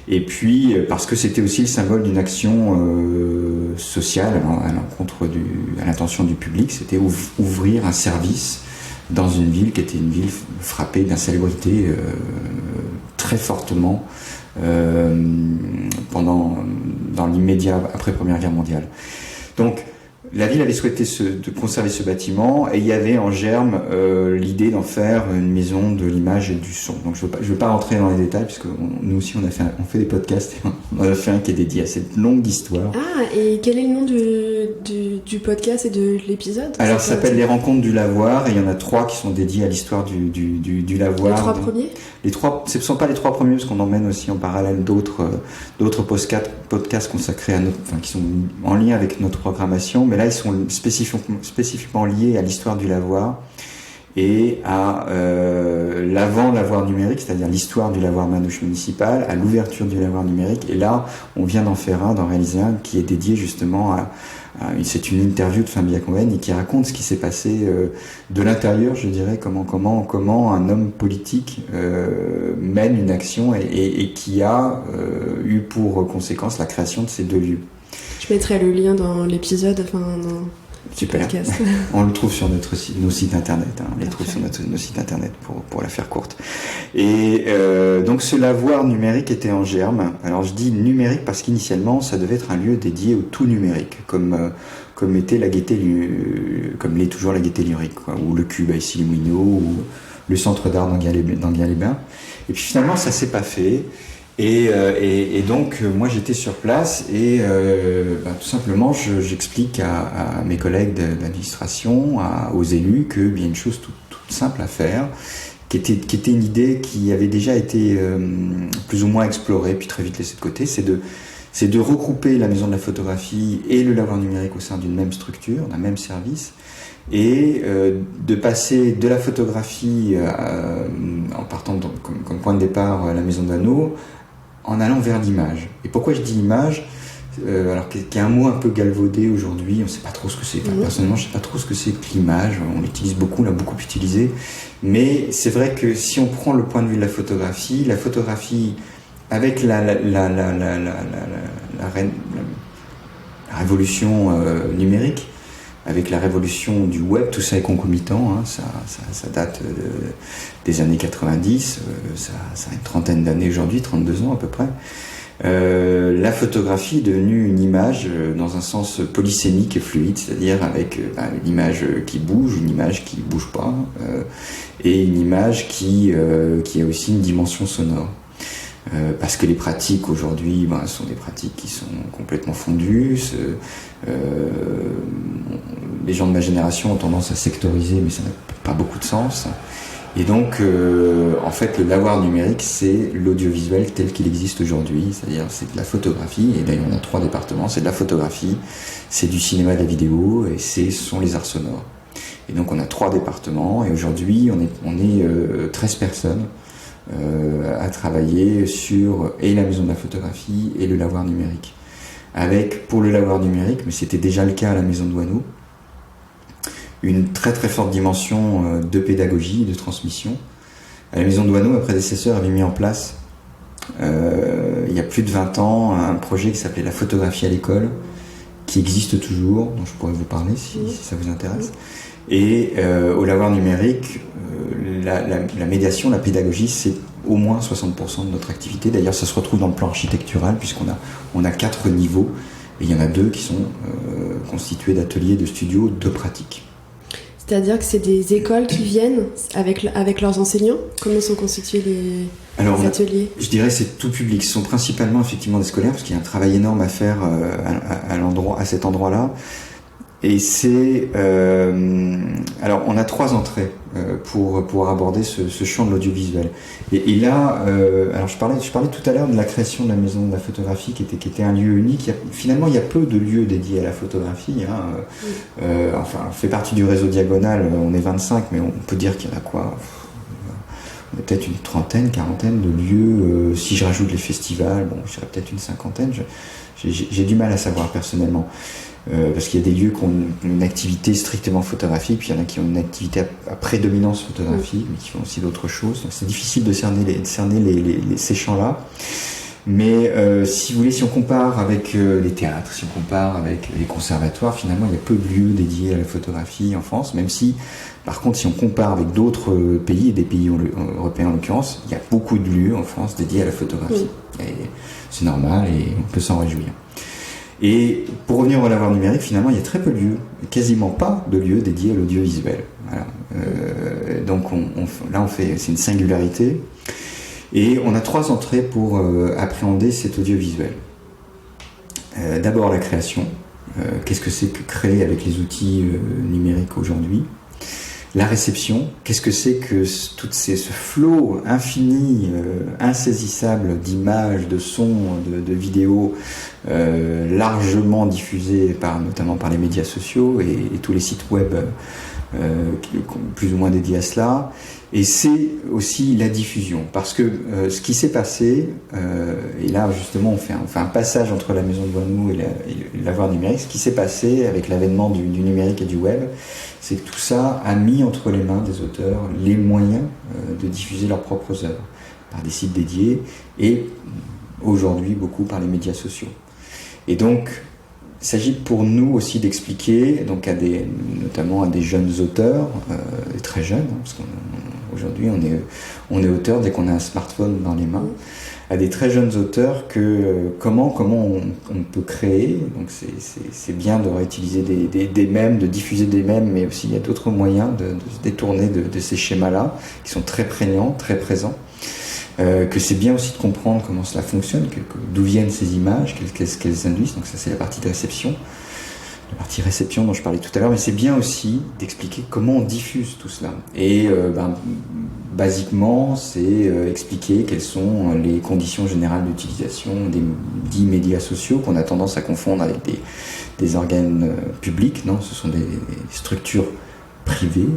Et puis parce que c'était aussi le symbole d'une action sociale à l'intention du public, c'était ouvrir un service dans une ville qui était une ville frappée d'insalubrité très fortement dans l'immédiat après Première Guerre mondiale. Donc la ville avait souhaité de conserver ce bâtiment et il y avait en germe l'idée d'en faire une maison de l'image et du son. Donc je veux pas rentrer dans les détails puisque nous aussi on fait des podcasts et on a fait un qui est dédié à cette longue histoire. Ah, et quel est le nom du podcast et de l'épisode? Alors ça s'appelle Les Rencontres du Lavoir et il y en a 3 qui sont dédiés à l'histoire du Lavoir. Les 3 premiers? Ce ne sont pas les 3 premiers parce qu'on emmène aussi en parallèle d'autres podcasts consacrés qui sont en lien avec notre programmation, mais là ils sont spécifiquement liés à l'histoire du Lavoir et à l'avant-lavoir numérique, c'est-à-dire l'histoire du Lavoir Manouche municipal, à l'ouverture du Lavoir numérique. Et là, on vient d'en réaliser un qui est dédié justement c'est une interview de Fabien Cohen et qui raconte ce qui s'est passé de l'intérieur, je dirais, comment un homme politique mène une action et qui a eu pour conséquence la création de ces 2 lieux. Je mettrai le lien dans l'épisode, Super. Podcast. On le trouve sur nos sites internet. On les trouve sur nos sites internet pour la faire courte. Et donc ce lavoir numérique était en germe. Alors je dis numérique parce qu'initialement ça devait être un lieu dédié au tout numérique, comme était comme l'est toujours la Gaîté Lyrique, ou le Cube à Issy-les-Moulineaux, ou le Centre d'art d'Enghien-les-Bains. Et puis finalement ça s'est pas fait. Et donc moi j'étais sur place et tout simplement j'explique à mes collègues d'administration, aux élus qu'il y a une chose toute simple à faire, qui était une idée qui avait déjà été plus ou moins explorée puis très vite laissée de côté, c'est de regrouper la maison de la photographie et le lavoir numérique au sein d'une même structure, d'un même service, et de passer de la photographie en partant comme point de départ la maison d'Anneau, en allant vers l'image. Et pourquoi je dis image alors qui est un mot un peu galvaudé aujourd'hui, on ne sait pas trop ce que c'est. Personnellement, je ne sais pas trop ce que c'est que l'image. On l'utilise beaucoup, on l'a beaucoup utilisé. Mais c'est vrai que si on prend le point de vue de la photographie avec la révolution numérique, avec la révolution du web, tout ça est concomitant, ça date des années 90, ça a une trentaine d'années aujourd'hui, 32 ans à peu près. La photographie est devenue une image dans un sens polysémique et fluide, c'est-à-dire avec une image qui bouge, une image qui bouge pas, et une image qui a aussi une dimension sonore. Parce que les pratiques aujourd'hui sont des pratiques qui sont complètement fondues. Les gens de ma génération ont tendance à sectoriser, mais ça n'a pas beaucoup de sens. Et donc, en fait, le lavoir numérique, c'est l'audiovisuel tel qu'il existe aujourd'hui. C'est-à-dire, c'est de la photographie, et d'ailleurs on a 3 départements, c'est de la photographie, c'est du cinéma, de la vidéo, et ce sont les arts sonores. Et donc on a 3 départements, et aujourd'hui on est 13 personnes à travailler sur et la maison de la photographie et le lavoir numérique. Avec, pour le lavoir numérique, mais c'était déjà le cas à la maison de Douaneau, une très très forte dimension de pédagogie, de transmission. À la maison de Douaneau, ma prédécesseur avait mis en place, il y a plus de 20 ans, un projet qui s'appelait la photographie à l'école, qui existe toujours, dont je pourrais vous parler si ça vous intéresse. Et au lavoir numérique, la médiation, la pédagogie, c'est au moins 60% de notre activité. D'ailleurs, ça se retrouve dans le plan architectural, puisqu'on a 4 niveaux, et il y en a 2 qui sont constitués d'ateliers, de studios, de pratiques. C'est-à-dire que c'est des écoles qui viennent avec leurs enseignants? Comment sont constitués les ateliers? Je dirais que c'est tout public. Ce sont principalement effectivement des scolaires, parce qu'il y a un travail énorme à faire à cet endroit-là. Et c'est... alors, on a 3 entrées pour aborder ce champ de l'audiovisuel. Et là, alors je parlais tout à l'heure de la création de la maison de la photographie qui était un lieu unique. Finalement, il y a peu de lieux dédiés à la photographie. Enfin, on fait partie du réseau Diagonal, on est 25, mais on peut dire qu'il y en a quoi ? On a peut-être une trentaine, quarantaine de lieux. Si je rajoute les festivals, je dirais peut-être une cinquantaine. J'ai du mal à savoir personnellement. Parce qu'il y a des lieux qui ont une activité strictement photographique, puis il y en a qui ont une activité à prédominance photographique, mais qui font aussi d'autres choses. Donc c'est difficile de cerner ces champs-là. Mais si vous voulez, si on compare avec les théâtres, si on compare avec les conservatoires, finalement, il y a peu de lieux dédiés à la photographie en France, même si, par contre, si on compare avec d'autres pays, et des pays européens en l'occurrence, il y a beaucoup de lieux en France dédiés à la photographie. Oui. Et c'est normal et on peut s'en réjouir. Et pour revenir au lavoir numérique, finalement, il y a très peu de lieux, quasiment pas de lieux dédiés à l'audiovisuel. Voilà. Donc c'est une singularité. Et on a 3 entrées pour appréhender cet audiovisuel. D'abord la création. Qu'est-ce que c'est que créer avec les outils numériques aujourd'hui ? La réception. Qu'est-ce que c'est que ce flot infini, insaisissable d'images, de sons, de vidéos, largement diffusés notamment par les médias sociaux et tous les sites web plus ou moins dédiés à cela. Et c'est aussi la diffusion, parce que ce qui s'est passé, et là justement on fait un passage entre la Maison de Douaneau et le lavoir numérique, ce qui s'est passé avec l'avènement du numérique et du web, c'est que tout ça a mis entre les mains des auteurs les moyens de diffuser leurs propres œuvres, par des sites dédiés, et aujourd'hui beaucoup par les médias sociaux. Et donc, il s'agit pour nous aussi d'expliquer, donc notamment à des jeunes auteurs, très jeunes, parce qu'aujourd'hui on est auteur dès qu'on a un smartphone dans les mains, à des très jeunes auteurs comment on peut créer. Donc c'est bien de réutiliser des mèmes, de diffuser des mèmes, mais aussi il y a d'autres moyens de se détourner de ces schémas-là, qui sont très prégnants, très présents. Que c'est bien aussi de comprendre comment cela fonctionne, d'où viennent ces images, qu'est-ce qu'elles induisent. Donc ça c'est la partie de réception, la partie réception dont je parlais tout à l'heure, mais c'est bien aussi d'expliquer comment on diffuse tout cela. Et basiquement, c'est expliquer quelles sont les conditions générales d'utilisation des dits médias sociaux qu'on a tendance à confondre avec des organes publics. Non, ce sont des structures privées,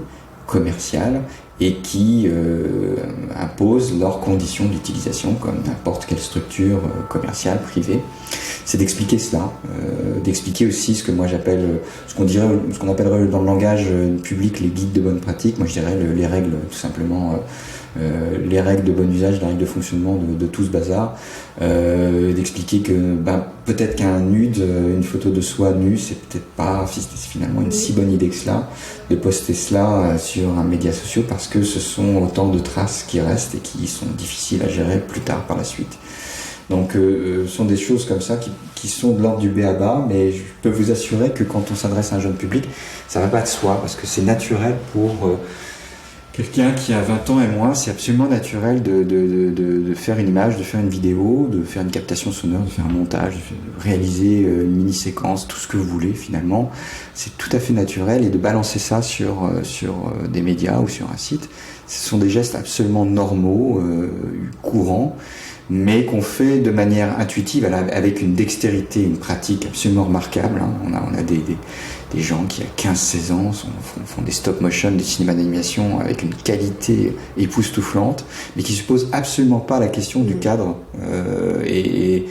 commerciales, et qui imposent leurs conditions d'utilisation comme n'importe quelle structure commerciale, privée. C'est d'expliquer cela, d'expliquer aussi ce que moi j'appelle, ce qu'on appellerait dans le langage public les guides de bonne pratique. Moi je dirais les règles, tout simplement, les règles de bon usage, les règles de fonctionnement de tout ce bazar, d'expliquer que peut-être qu'un nude, une photo de soi nue, c'est peut-être pas finalement une si bonne idée que cela, de poster cela sur un média social, parce que ce sont autant de traces qui restent et qui sont difficiles à gérer plus tard par la suite. Donc ce sont des choses comme ça qui sont de l'ordre du b.a.-ba, mais je peux vous assurer que quand on s'adresse à un jeune public, ça va pas de soi, parce que c'est naturel pour quelqu'un qui a 20 ans et moins, c'est absolument naturel de faire une image, de faire une vidéo, de faire une captation sonore, de faire un montage, de réaliser une mini-séquence, tout ce que vous voulez finalement. C'est tout à fait naturel, et de balancer ça sur des médias ou sur un site, ce sont des gestes absolument normaux, courants, mais qu'on fait de manière intuitive, avec une dextérité, une pratique absolument remarquable. On a des gens qui, à 15-16 ans, font des stop-motion, des cinémas d'animation avec une qualité époustouflante, mais qui ne se posent absolument pas la question du cadre. Et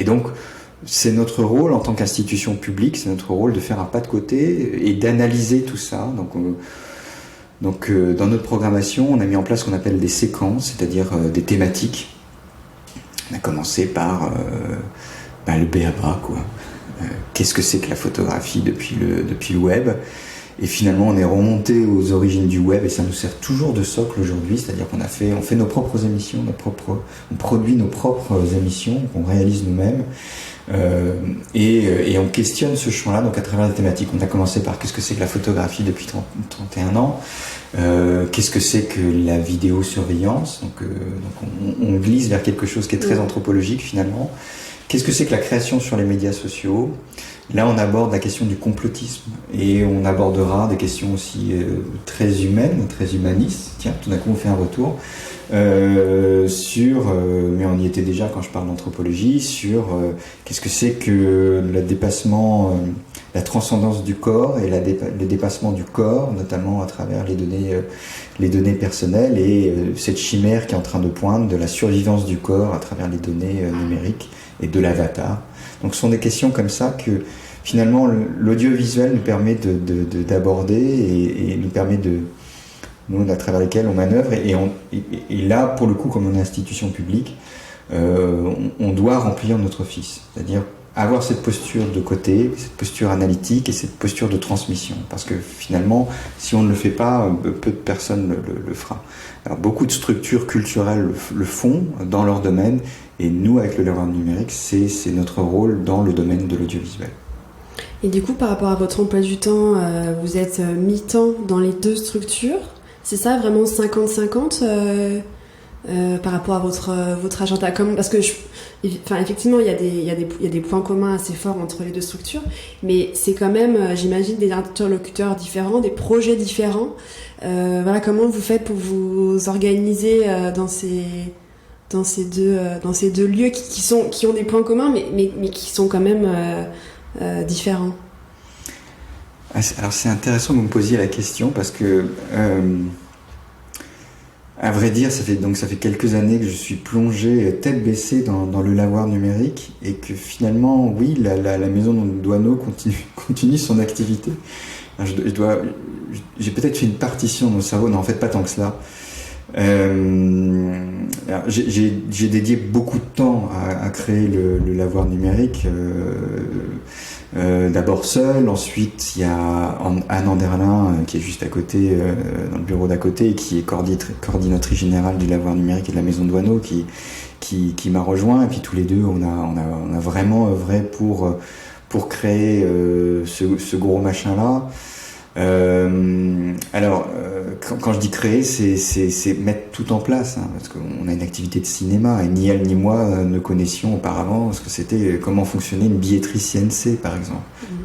donc, c'est notre rôle en tant qu'institution publique, c'est notre rôle de faire un pas de côté et d'analyser tout ça. Donc, dans notre programmation, on a mis en place ce qu'on appelle des séquences, c'est-à-dire des thématiques. On a commencé par le b.a.-ba, quoi. Qu'est-ce que c'est que la photographie depuis le web? Et finalement, on est remonté aux origines du web, et ça nous sert toujours de socle aujourd'hui. C'est-à-dire qu'on fait nos propres émissions, on produit nos propres émissions qu'on réalise nous-mêmes. Et on questionne ce champ-là donc à travers les thématiques. On a commencé par qu'est-ce que c'est que la photographie depuis 31 ans, qu'est-ce que c'est que la vidéosurveillance, donc on glisse vers quelque chose qui est très anthropologique finalement. Qu'est-ce que c'est que la création sur les médias sociaux? Là, on aborde la question du complotisme, et on abordera des questions aussi très humaines, très humanistes. Tiens, tout d'un coup, on fait un retour mais on y était déjà quand je parle d'anthropologie, sur qu'est-ce que c'est que le dépassement, la transcendance du corps et le dépassement du corps, notamment à travers les données personnelles, et cette chimère qui est en train de poindre de la survivance du corps à travers les données numériques et de l'avatar. Donc ce sont des questions comme ça que finalement l'audiovisuel nous permet d'aborder et nous permet nous, à travers lesquels on manœuvre. Et là, pour le coup, comme on est institution publique, on doit remplir notre office. C'est-à-dire avoir cette posture de côté, cette posture analytique et cette posture de transmission. Parce que finalement, si on ne le fait pas, peu de personnes le fera. Alors, beaucoup de structures culturelles le font dans leur domaine, et nous, avec le lavoir numérique, c'est notre rôle dans le domaine de l'audiovisuel. Et du coup, par rapport à votre emploi du temps, vous êtes mi-temps dans les deux structures. C'est ça, vraiment 50-50 par rapport à votre agenda commun? Parce que, effectivement, il y a des points communs assez forts entre les deux structures, mais c'est quand même, j'imagine, des interlocuteurs différents, des projets différents. Voilà, comment vous faites pour vous organiser dans ces deux lieux qui ont des points communs, mais qui sont quand même différents? Alors c'est intéressant que vous me posiez la question parce que, à vrai dire, ça fait quelques années que je suis plongé tête baissée dans le lavoir numérique, et que finalement, oui, la maison Douaneau continue son activité. Alors, j'ai peut-être fait une partition dans le cerveau, non, en fait pas tant que cela. J'ai dédié beaucoup de temps à créer le lavoir numérique. D'abord seul, ensuite il y a Anne Anderlin qui est juste à côté, dans le bureau d'à côté, et qui est coordinatrice générale du lavoir numérique et de la maison Douaneau, qui m'a rejoint, et puis tous les deux on a vraiment œuvré pour créer ce gros machin là. Quand je dis créer, c'est mettre tout en place, hein, parce qu'on a une activité de cinéma, et ni elle ni moi ne connaissions auparavant ce que c'était, comment fonctionnait une billetterie CNC par exemple.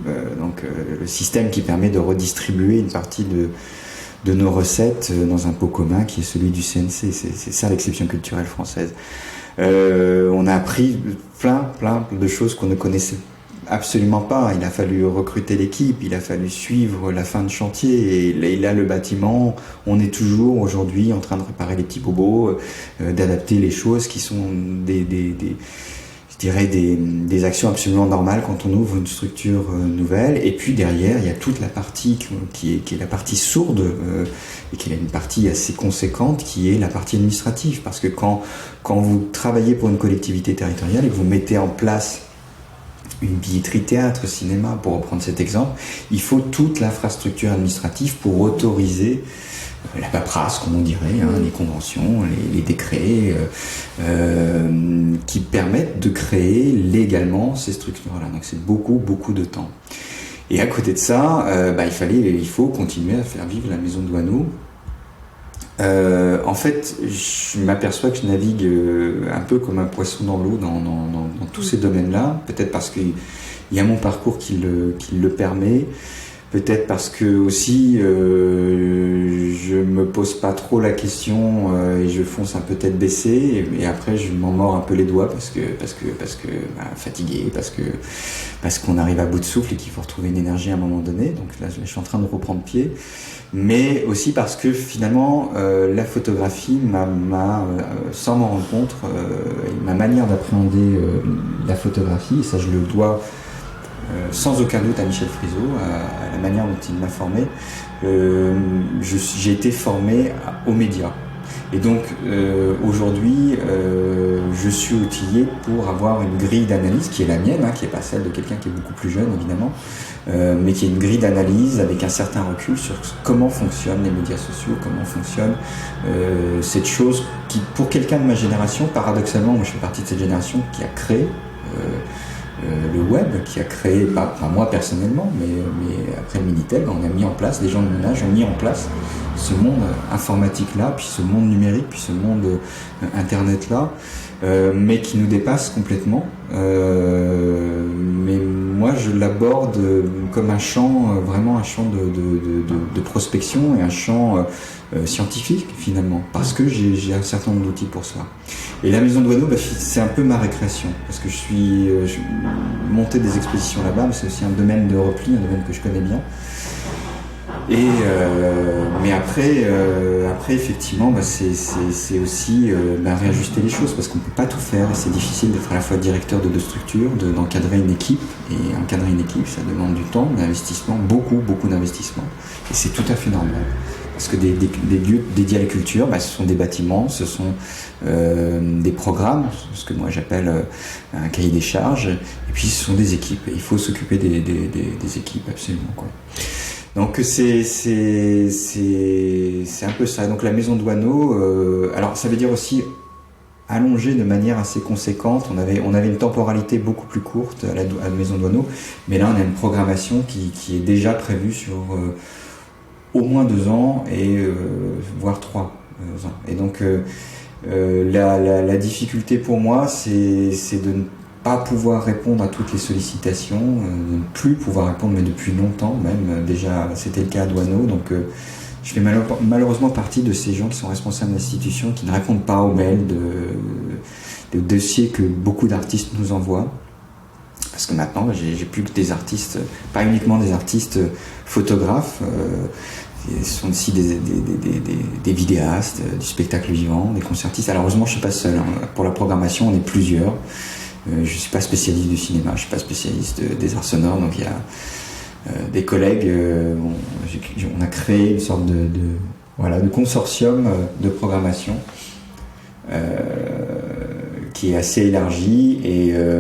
Le système qui permet de redistribuer une partie de nos recettes dans un pot commun qui est celui du CNC. C'est ça l'exception culturelle française. On a appris plein de choses qu'on ne connaissait absolument pas. Il a fallu recruter l'équipe, il a fallu suivre la fin de chantier, et là le bâtiment, on est toujours aujourd'hui en train de réparer les petits bobos, d'adapter les choses qui sont des actions absolument normales quand on ouvre une structure nouvelle. Et puis derrière, il y a toute la partie qui est la partie sourde, et qui est une partie assez conséquente, qui est la partie administrative. Parce que quand vous travaillez pour une collectivité territoriale et que vous mettez en place une billetterie théâtre, cinéma, pour reprendre cet exemple, il faut toute l'infrastructure administrative pour autoriser la paperasse, comme on dirait, les conventions, les décrets, qui permettent de créer légalement ces structures-là. Donc c'est beaucoup de temps. Et à côté de ça, il faut continuer à faire vivre la maison Douaneau. En fait, je m'aperçois que je navigue un peu comme un poisson dans l'eau dans tous ces domaines-là. Peut-être parce qu'il y a mon parcours qui le permet. Peut-être parce que aussi je me pose pas trop la question, et je fonce un peu tête baissée, et après je m'en mords un peu les doigts parce que fatigué, parce qu'on arrive à bout de souffle et qu'il faut retrouver une énergie à un moment donné. Donc là je suis en train de reprendre pied, mais aussi parce que finalement la photographie sans m'en rendre compte, ma manière d'appréhender la photographie, et ça je le dois sans aucun doute à Michel Friseau, à la manière dont il m'a formé. J'ai été formé aux médias. Et donc aujourd'hui, je suis outillé pour avoir une grille d'analyse qui est la mienne, qui n'est pas celle de quelqu'un qui est beaucoup plus jeune évidemment, mais qui est une grille d'analyse avec un certain recul sur comment fonctionnent les médias sociaux, comment fonctionne cette chose qui, pour quelqu'un de ma génération, paradoxalement, moi je fais partie de cette génération qui a créé le web, qui a créé, pas moi personnellement, mais après le Minitel, on a mis en place, les gens de mon âge ont mis en place ce monde informatique-là, puis ce monde numérique, puis ce monde Internet-là, mais qui nous dépasse complètement. Mais moi, je l'aborde comme un champ, vraiment un champ de prospection, et un champ scientifique finalement, parce que j'ai un certain nombre d'outils pour ça. Et la maison Douaneau, c'est un peu ma récréation, parce que je montais des expositions là-bas, mais c'est aussi un domaine de repli, un domaine que je connais bien. Et mais après effectivement, c'est aussi réajuster les choses, parce qu'on peut pas tout faire, et c'est difficile d'être à la fois directeur de deux structures, d'encadrer une équipe, et encadrer une équipe, ça demande du temps, d'investissement, beaucoup d'investissement, et c'est tout à fait normal. parce que des lieux dédiés à la culture, ce sont des bâtiments, ce sont des programmes, ce que moi j'appelle un cahier des charges, et puis ce sont des équipes. Et il faut s'occuper des équipes, absolument, quoi. Donc c'est un peu ça. Donc la maison Doisneau, alors ça veut dire aussi allongée de manière assez conséquente. On avait une temporalité beaucoup plus courte à la maison Doisneau, mais là on a une programmation qui est déjà prévue sur au moins 2 ans et voire 3 ans. Et donc la difficulté pour moi, c'est de ne pas pouvoir répondre à toutes les sollicitations, de ne plus pouvoir répondre, mais depuis longtemps même. Déjà, c'était le cas à Doisneau, donc je fais malheureusement partie de ces gens qui sont responsables d'institutions, qui ne répondent pas aux mails de dossiers que beaucoup d'artistes nous envoient. Parce que maintenant, j'ai plus que des artistes, pas uniquement des artistes photographes, ce sont aussi des vidéastes, du spectacle vivant, des concertistes. Alors heureusement, je ne suis pas seul, hein. Pour la programmation, on est plusieurs. Je ne suis pas spécialiste du cinéma, je ne suis pas spécialiste des arts sonores, donc il y a des collègues, on a créé une sorte de consortium de programmation qui est assez élargi,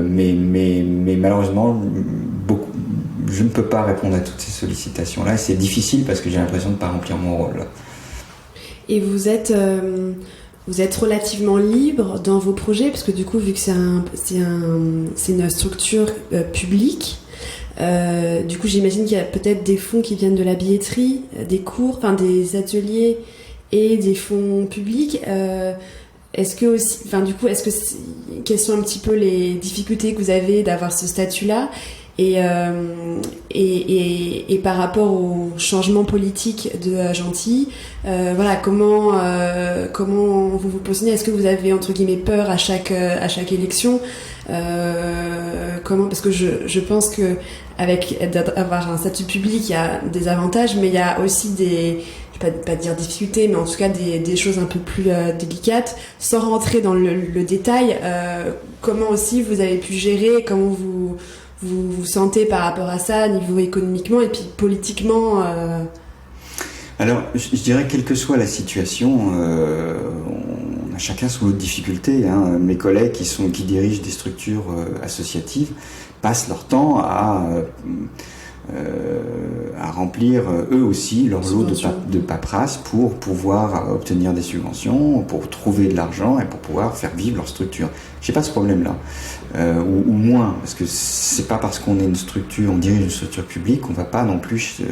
mais malheureusement, je ne peux pas répondre à toutes ces sollicitations-là. C'est difficile parce que j'ai l'impression de ne pas remplir mon rôle. Et vous êtes relativement libre dans vos projets, parce que du coup, vu que c'est une structure publique, du coup, j'imagine qu'il y a peut-être des fonds qui viennent de la billetterie, des cours, enfin des ateliers et des fonds publics. Est-ce que quelles sont un petit peu les difficultés que vous avez d'avoir ce statut-là, et par rapport au changement politique de Gentilly, comment vous vous positionnez? Est-ce que vous avez entre guillemets peur à chaque élection? Parce que je pense que d'avoir un statut public, il y a des avantages, mais il y a aussi je vais pas dire difficultés, mais en tout cas des choses un peu plus délicates. Sans rentrer dans le détail, comment aussi vous avez pu gérer, comment vous vous sentez par rapport à ça, niveau économiquement et puis politiquement? Alors, je dirais, quelle que soit la situation, on a chacun son lot de difficultés, hein. Mes collègues qui dirigent des structures associatives passent leur temps à remplir eux aussi leur lot de paperasse pour pouvoir obtenir des subventions, pour trouver de l'argent et pour pouvoir faire vivre leur structure. J'ai pas ce problème-là, ou moins, parce que c'est pas parce qu'on est on dirige une structure publique qu'on va pas non plus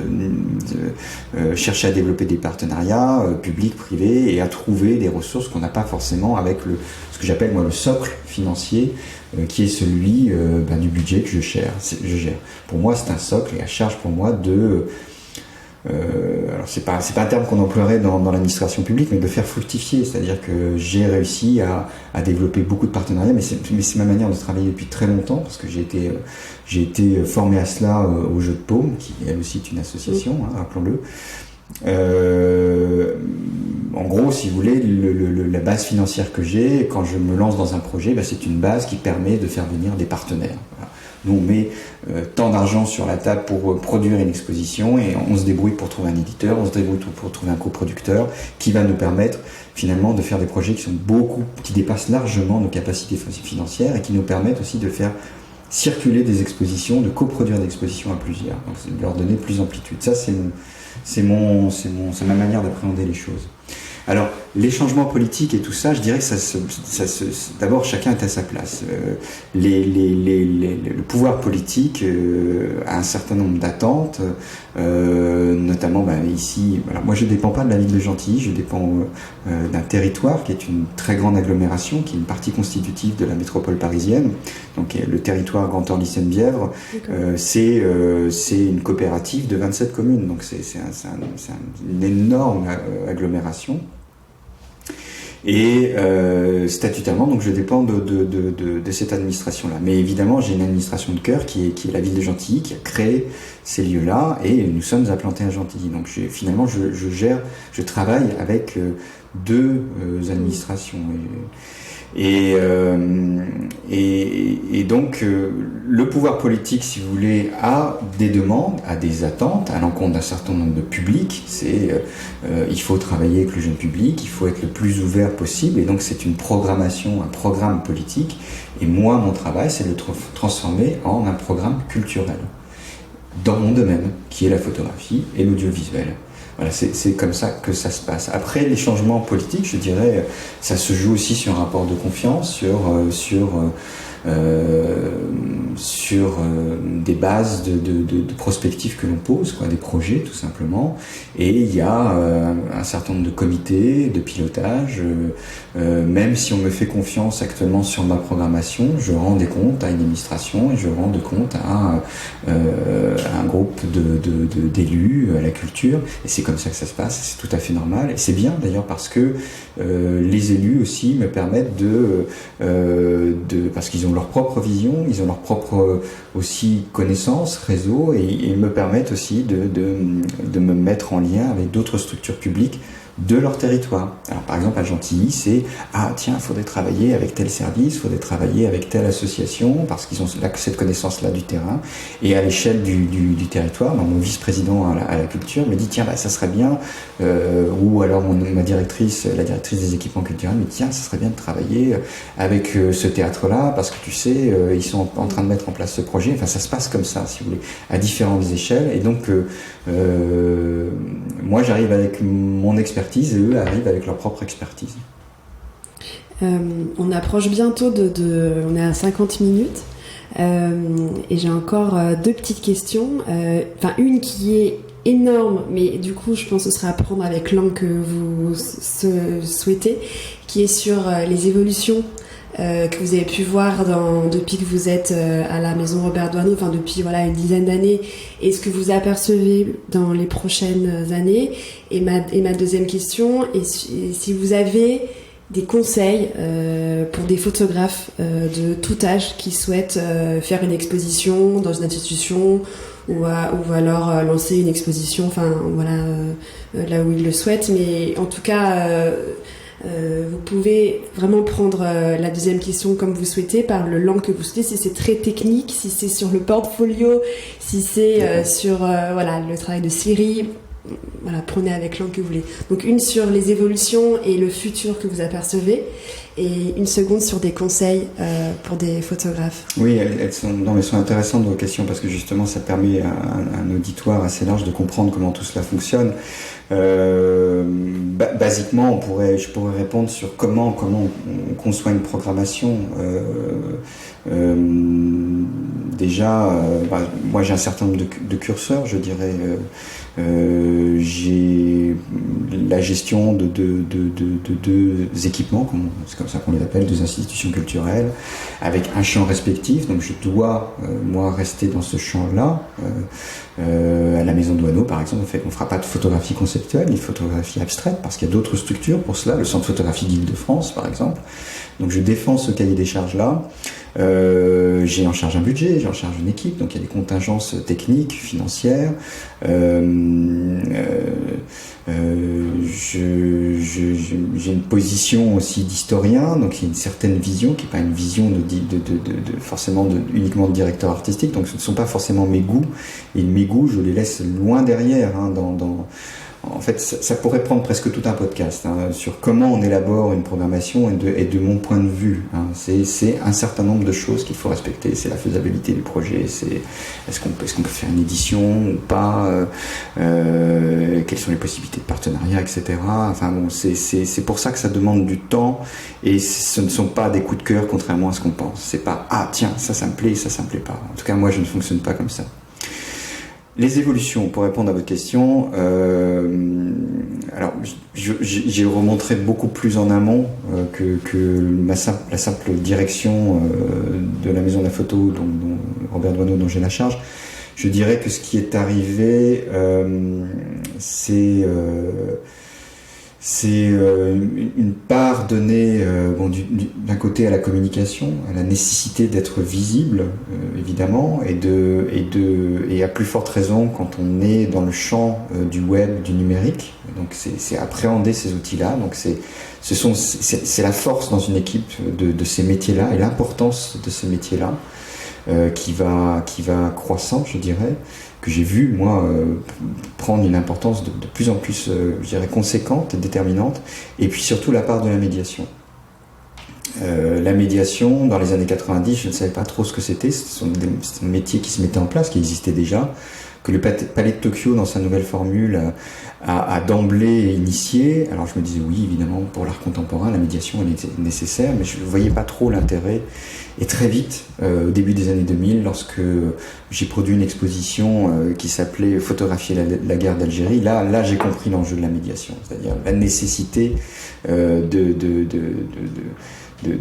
chercher à développer des partenariats publics, privés, et à trouver des ressources qu'on n'a pas forcément avec ce que j'appelle moi le socle financier, qui est celui du budget que je gère. Pour moi, c'est un socle et à charge pour moi alors c'est pas un terme qu'on emploierait dans l'administration publique, mais de faire fructifier, c'est-à-dire que j'ai réussi à développer beaucoup de partenariats, mais c'est ma manière de travailler depuis très longtemps, parce que j'ai été formé à cela au Jeu de Paume, qui elle aussi est une association, hein, rappelons-le. En gros, si vous voulez, la base financière que j'ai quand je me lance dans un projet, c'est une base qui permet de faire venir des partenaires. Voilà. Nous, on met tant d'argent sur la table pour produire une exposition, et on se débrouille pour trouver un éditeur, on se débrouille pour trouver un coproducteur qui va nous permettre finalement de faire des projets qui dépassent largement nos capacités financières et qui nous permettent aussi de faire circuler des expositions, de coproduire des expositions à plusieurs, donc de leur donner plus d'amplitude. Ça, c'est ma manière d'appréhender les choses. Alors, les changements politiques et tout ça, je dirais que d'abord, chacun est à sa place. Le pouvoir politique a un certain nombre d'attentes, notamment ici. Alors, moi, je ne dépends pas de la ville de Gentilly, je dépends d'un territoire qui est une très grande agglomération, qui est une partie constitutive de la métropole parisienne. Donc, le territoire Grand Orly-Seine-Bièvre, c'est une coopérative de 27 communes. Donc, c'est une énorme agglomération. Et statutairement, donc je dépends de cette administration-là. Mais évidemment, j'ai une administration de cœur qui est la ville de Gentilly, qui a créé ces lieux-là, et nous sommes implantés à Gentilly. Donc finalement, je travaille avec deux administrations. Et donc, le pouvoir politique, si vous voulez, a des demandes, a des attentes à l'encontre d'un certain nombre de publics. Il faut travailler avec le jeune public, il faut être le plus ouvert possible, et donc c'est une programmation, un programme politique. Et moi, mon travail, c'est de le transformer en un programme culturel dans mon domaine, qui est la photographie et l'audiovisuel. Voilà, c'est comme ça que ça se passe. Après, les changements politiques, je dirais, ça se joue aussi sur un rapport de confiance, sur des bases de prospectives que l'on pose, des projets tout simplement. Et il y a un certain nombre de comités de pilotage. Même si on me fait confiance actuellement sur ma programmation, je rends des comptes à une administration et je rends des comptes à un groupe d'élus, à la culture. Et c'est comme ça que ça se passe, c'est tout à fait normal. Et c'est bien d'ailleurs parce que les élus aussi me permettent parce qu'ils ont leur propre vision, ils ont leur propre aussi connaissances, réseau, et ils me permettent aussi de me mettre en lien avec d'autres structures publiques de leur territoire. Alors par exemple à Gentilly, c'est il faudrait travailler avec tel service, il faudrait travailler avec telle association parce qu'ils ont cette connaissance-là du terrain. Et à l'échelle du territoire, mon vice-président à la culture me dit ça serait bien, ou alors la directrice des équipements culturels me dit ça serait bien de travailler avec ce théâtre-là parce que tu sais, ils sont en train de mettre en place ce projet. Enfin ça se passe comme ça, si vous voulez, à différentes échelles. Et donc moi j'arrive avec mon expertise et eux arrivent avec leur propre expertise. On approche bientôt on est à 50 minutes et j'ai encore deux petites questions. Une qui est énorme, mais du coup je pense que ce sera à prendre avec l'angle que vous souhaitez, qui est sur les évolutions que vous avez pu voir depuis que vous êtes à la maison Robert Doisneau, depuis une dizaine d'années, et ce que vous apercevez dans les prochaines années. Et ma deuxième question est si vous avez des conseils pour des photographes de tout âge qui souhaitent faire une exposition dans une institution ou alors lancer une exposition, là où ils le souhaitent, mais en tout cas vous pouvez vraiment prendre la deuxième question comme vous souhaitez, par le langue que vous souhaitez, si c'est très technique, si c'est sur le portfolio, si c'est sur le travail de Siri. Prenez avec l'angle que vous voulez. Donc une sur les évolutions et le futur que vous apercevez, et une seconde sur des conseils pour des photographes. Oui, elles sont intéressantes vos questions parce que justement ça permet à un auditoire assez large de comprendre comment tout cela fonctionne. Basiquement, je pourrais répondre sur comment on conçoit une programmation. Moi j'ai un certain nombre de curseurs, je dirais. J'ai la gestion de deux équipements, c'est comme ça qu'on les appelle, deux institutions culturelles, avec un champ respectif. Donc je dois, moi, rester dans ce champ-là. À la maison Doisneau, par exemple, on ne fera pas de photographie conceptuelle, ni de photographie abstraite, parce qu'il y a d'autres structures pour cela, le Centre photographie d'Île-de-France, par exemple. Donc je défends ce cahier des charges-là. J'ai en charge un budget, j'ai en charge une équipe, donc il y a des contingences techniques, financières. J'ai une position aussi d'historien, donc il y a une certaine vision qui n'est pas une vision forcément uniquement de directeur artistique, donc ce ne sont pas forcément mes goûts, et mes goûts je les laisse loin derrière en fait, ça pourrait prendre presque tout un podcast sur comment on élabore une programmation et de mon point de vue. C'est un certain nombre de choses qu'il faut respecter. C'est la faisabilité du projet, est-ce qu'on peut faire une édition ou pas, quelles sont les possibilités de partenariat, etc. C'est pour ça que ça demande du temps et ce ne sont pas des coups de cœur contrairement à ce qu'on pense. C'est pas tiens, ça me plaît, ça me plaît pas. En tout cas, moi je ne fonctionne pas comme ça. Les évolutions, pour répondre à votre question, alors j'ai remontré beaucoup plus en amont que la simple direction de la maison de la photo dont Robert Doisneau, dont j'ai la charge. Je dirais que ce qui est arrivé, c'est C'est une part donnée d'un côté à la communication, à la nécessité d'être visible, évidemment, et à plus forte raison quand on est dans le champ du web, du numérique. Donc c'est appréhender ces outils-là. Donc c'est la force dans une équipe de ces métiers-là et l'importance de ces métiers-là qui va croissant, je dirais, que j'ai vu, moi, prendre une importance de plus en plus, je dirais, conséquente et déterminante, et puis surtout la part de la médiation. La médiation, dans les années 90, je ne savais pas trop ce que c'était, c'est un métier qui se mettait en place, qui existait déjà, que le Palais de Tokyo, dans sa nouvelle formule, a d'emblée initié. Alors je me disais, oui, évidemment, pour l'art contemporain, la médiation elle était nécessaire, mais je ne voyais pas trop l'intérêt. Et très vite, au début des années 2000, lorsque j'ai produit une exposition qui s'appelait « Photographier la guerre d'Algérie », là j'ai compris l'enjeu de la médiation, c'est-à-dire la nécessité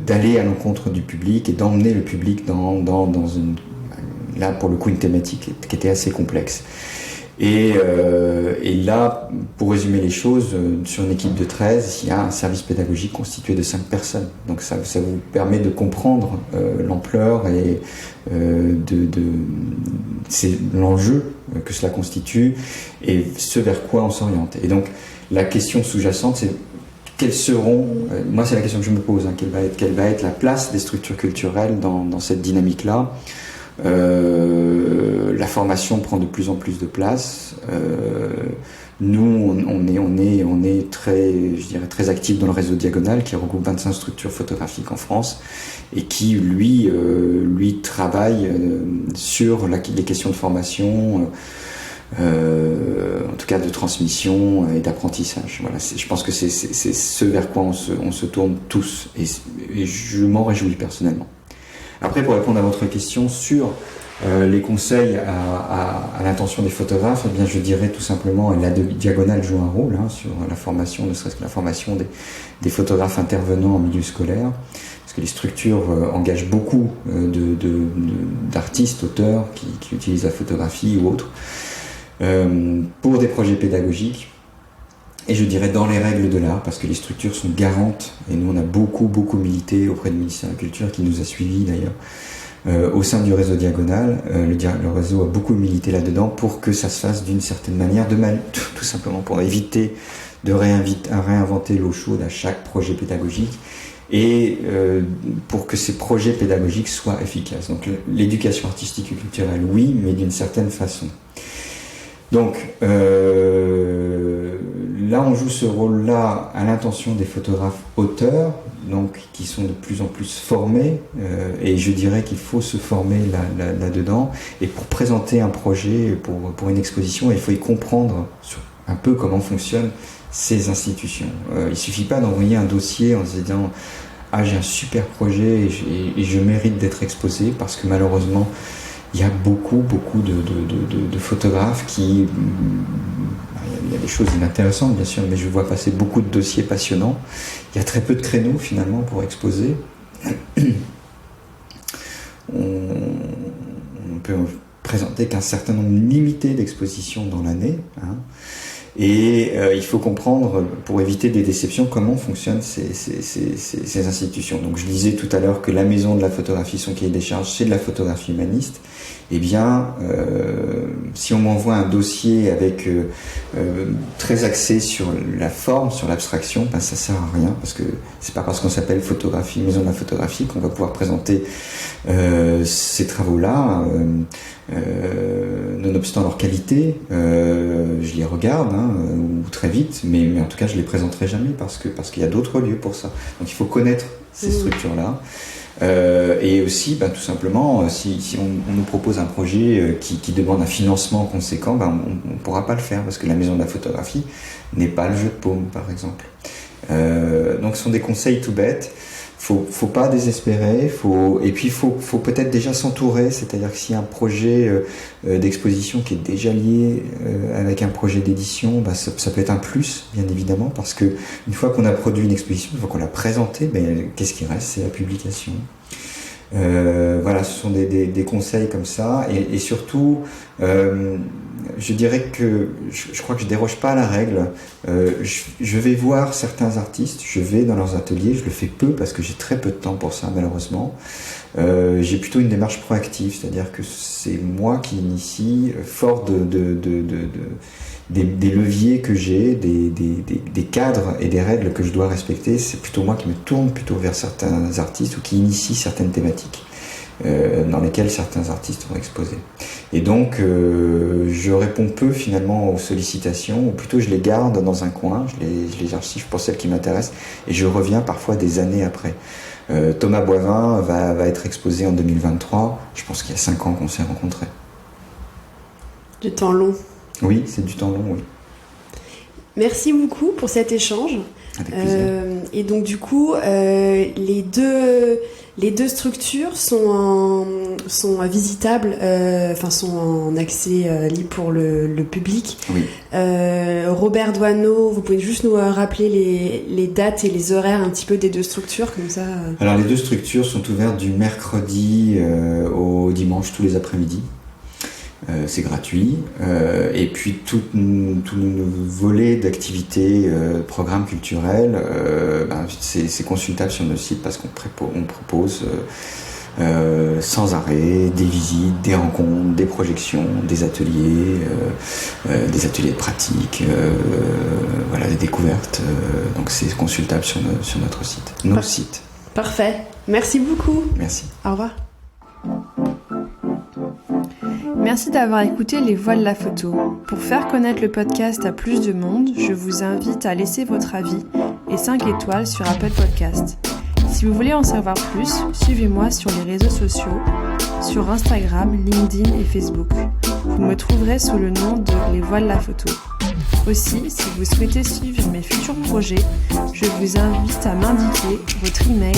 d'aller à l'encontre du public et d'emmener le public dans une, là pour le coup, une thématique qui était assez complexe. Et là, pour résumer les choses, sur une équipe de 13, il y a un service pédagogique constitué de 5 personnes. Donc ça vous permet de comprendre l'ampleur et c'est l'enjeu que cela constitue et ce vers quoi on s'oriente. Et donc la question sous-jacente, c'est quelles seront, moi c'est la question que je me pose, quelle va être la place des structures culturelles dans cette dynamique-là. La formation prend de plus en plus de place. Nous, on est très, je dirais, très actifs dans le réseau Diagonale, qui regroupe 25 structures photographiques en France et qui, lui travaille sur les questions de formation, en tout cas de transmission et d'apprentissage. Voilà, je pense que c'est ce vers quoi on se tourne tous et je m'en réjouis personnellement. Après, pour répondre à votre question sur les conseils à l'intention des photographes, eh bien, je dirais tout simplement la Diagonale joue un rôle sur la formation, ne serait-ce que la formation des photographes intervenants en milieu scolaire, parce que les structures engagent beaucoup d'artistes, auteurs qui utilisent la photographie ou autres pour des projets pédagogiques. Et je dirais dans les règles de l'art, parce que les structures sont garantes, et nous on a beaucoup milité auprès du ministère de la Culture, qui nous a suivis d'ailleurs, au sein du réseau Diagonale. Le réseau a beaucoup milité là-dedans pour que ça se fasse d'une certaine manière, tout simplement pour éviter de réinventer l'eau chaude à chaque projet pédagogique, et pour que ces projets pédagogiques soient efficaces. Donc l'éducation artistique et culturelle, oui, mais d'une certaine façon. Donc là, on joue ce rôle-là à l'intention des photographes auteurs, donc qui sont de plus en plus formés, et je dirais qu'il faut se former là-dedans. Et pour présenter un projet, pour une exposition, il faut y comprendre un peu comment fonctionnent ces institutions. Il suffit pas d'envoyer un dossier en se disant « Ah, j'ai un super projet et je mérite d'être exposé », parce que malheureusement, il y a beaucoup de photographes qui... Il y a des choses inintéressantes, bien sûr, mais je vois passer beaucoup de dossiers passionnants. Il y a très peu de créneaux, finalement, pour exposer. On peut présenter qu'un certain nombre limité d'expositions dans l'année. Et il faut comprendre, pour éviter des déceptions, comment fonctionnent ces institutions. Donc je disais tout à l'heure que la maison de la photographie, son cahier des charges, c'est de la photographie humaniste. Eh bien, si on m'envoie un dossier avec très axé sur la forme, sur l'abstraction, ben ça sert à rien, parce que c'est pas parce qu'on s'appelle photographie, maison de la photographie, qu'on va pouvoir présenter ces travaux-là, nonobstant leur qualité. Je les regarde, ou très vite, mais en tout cas je les présenterai jamais parce qu'il y a d'autres lieux pour ça. Donc il faut connaître ces structures-là. Et aussi, tout simplement, si on nous propose un projet qui demande un financement conséquent, on ne pourra pas le faire parce que la maison de la photographie n'est pas le jeu de paume, par exemple. Donc ce sont des conseils tout bêtes. Faut pas désespérer, et puis faut peut-être déjà s'entourer, c'est-à-dire que s'il y a un projet d'exposition qui est déjà lié avec un projet d'édition, ça peut être un plus, bien évidemment, parce que une fois qu'on a produit une exposition, une fois qu'on l'a présentée, qu'est-ce qui reste? C'est la publication. Voilà, ce sont des conseils comme ça, et surtout je dirais que je crois que je déroge pas à la règle. Je vais voir certains artistes, je vais dans leurs ateliers, je le fais peu parce que j'ai très peu de temps pour ça malheureusement. J'ai plutôt une démarche proactive, c'est-à-dire que c'est moi qui initie, fort des leviers que j'ai, des cadres et des règles que je dois respecter. C'est plutôt moi qui me tourne plutôt vers certains artistes ou qui initie certaines thématiques dans lesquelles certains artistes vont exposer. Et donc je réponds peu finalement aux sollicitations, ou plutôt je les garde dans un coin, je les archive pour celles qui m'intéressent, et je reviens parfois des années après. Thomas Boivin va être exposé en 2023. Je pense qu'il y a 5 ans qu'on s'est rencontrés. Du temps long. Oui, c'est du temps long, oui. Merci beaucoup pour cet échange. Avec plaisir. Et donc du coup, les deux structures sont visitables, sont en accès libre pour le public. Oui. Robert Doisneau, vous pouvez juste nous rappeler les dates et les horaires un petit peu des deux structures comme ça. Alors les deux structures sont ouvertes du mercredi au dimanche tous les après-midi. C'est gratuit. Et puis tout nos volets d'activités, programmes culturels, c'est consultable sur notre site parce qu'on propose sans arrêt des visites, des rencontres, des projections, des ateliers de pratique, des découvertes. Donc c'est consultable sur notre site, nos sites. Parfait. Merci beaucoup. Merci. Au revoir. Merci d'avoir écouté Les Voix de la photo. Pour faire connaître le podcast à plus de monde, je vous invite à laisser votre avis et 5 étoiles sur Apple Podcast. Si vous voulez en savoir plus, suivez-moi sur les réseaux sociaux, sur Instagram, LinkedIn et Facebook. Vous me trouverez sous le nom de Les Voix de la photo. Aussi, si vous souhaitez suivre mes futurs projets, je vous invite à m'indiquer votre email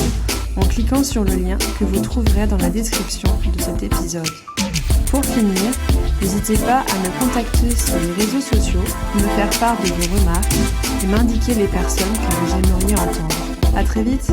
en cliquant sur le lien que vous trouverez dans la description de cet épisode. Pour finir, n'hésitez pas à me contacter sur les réseaux sociaux, me faire part de vos remarques et m'indiquer les personnes que vous aimeriez entendre. À très vite!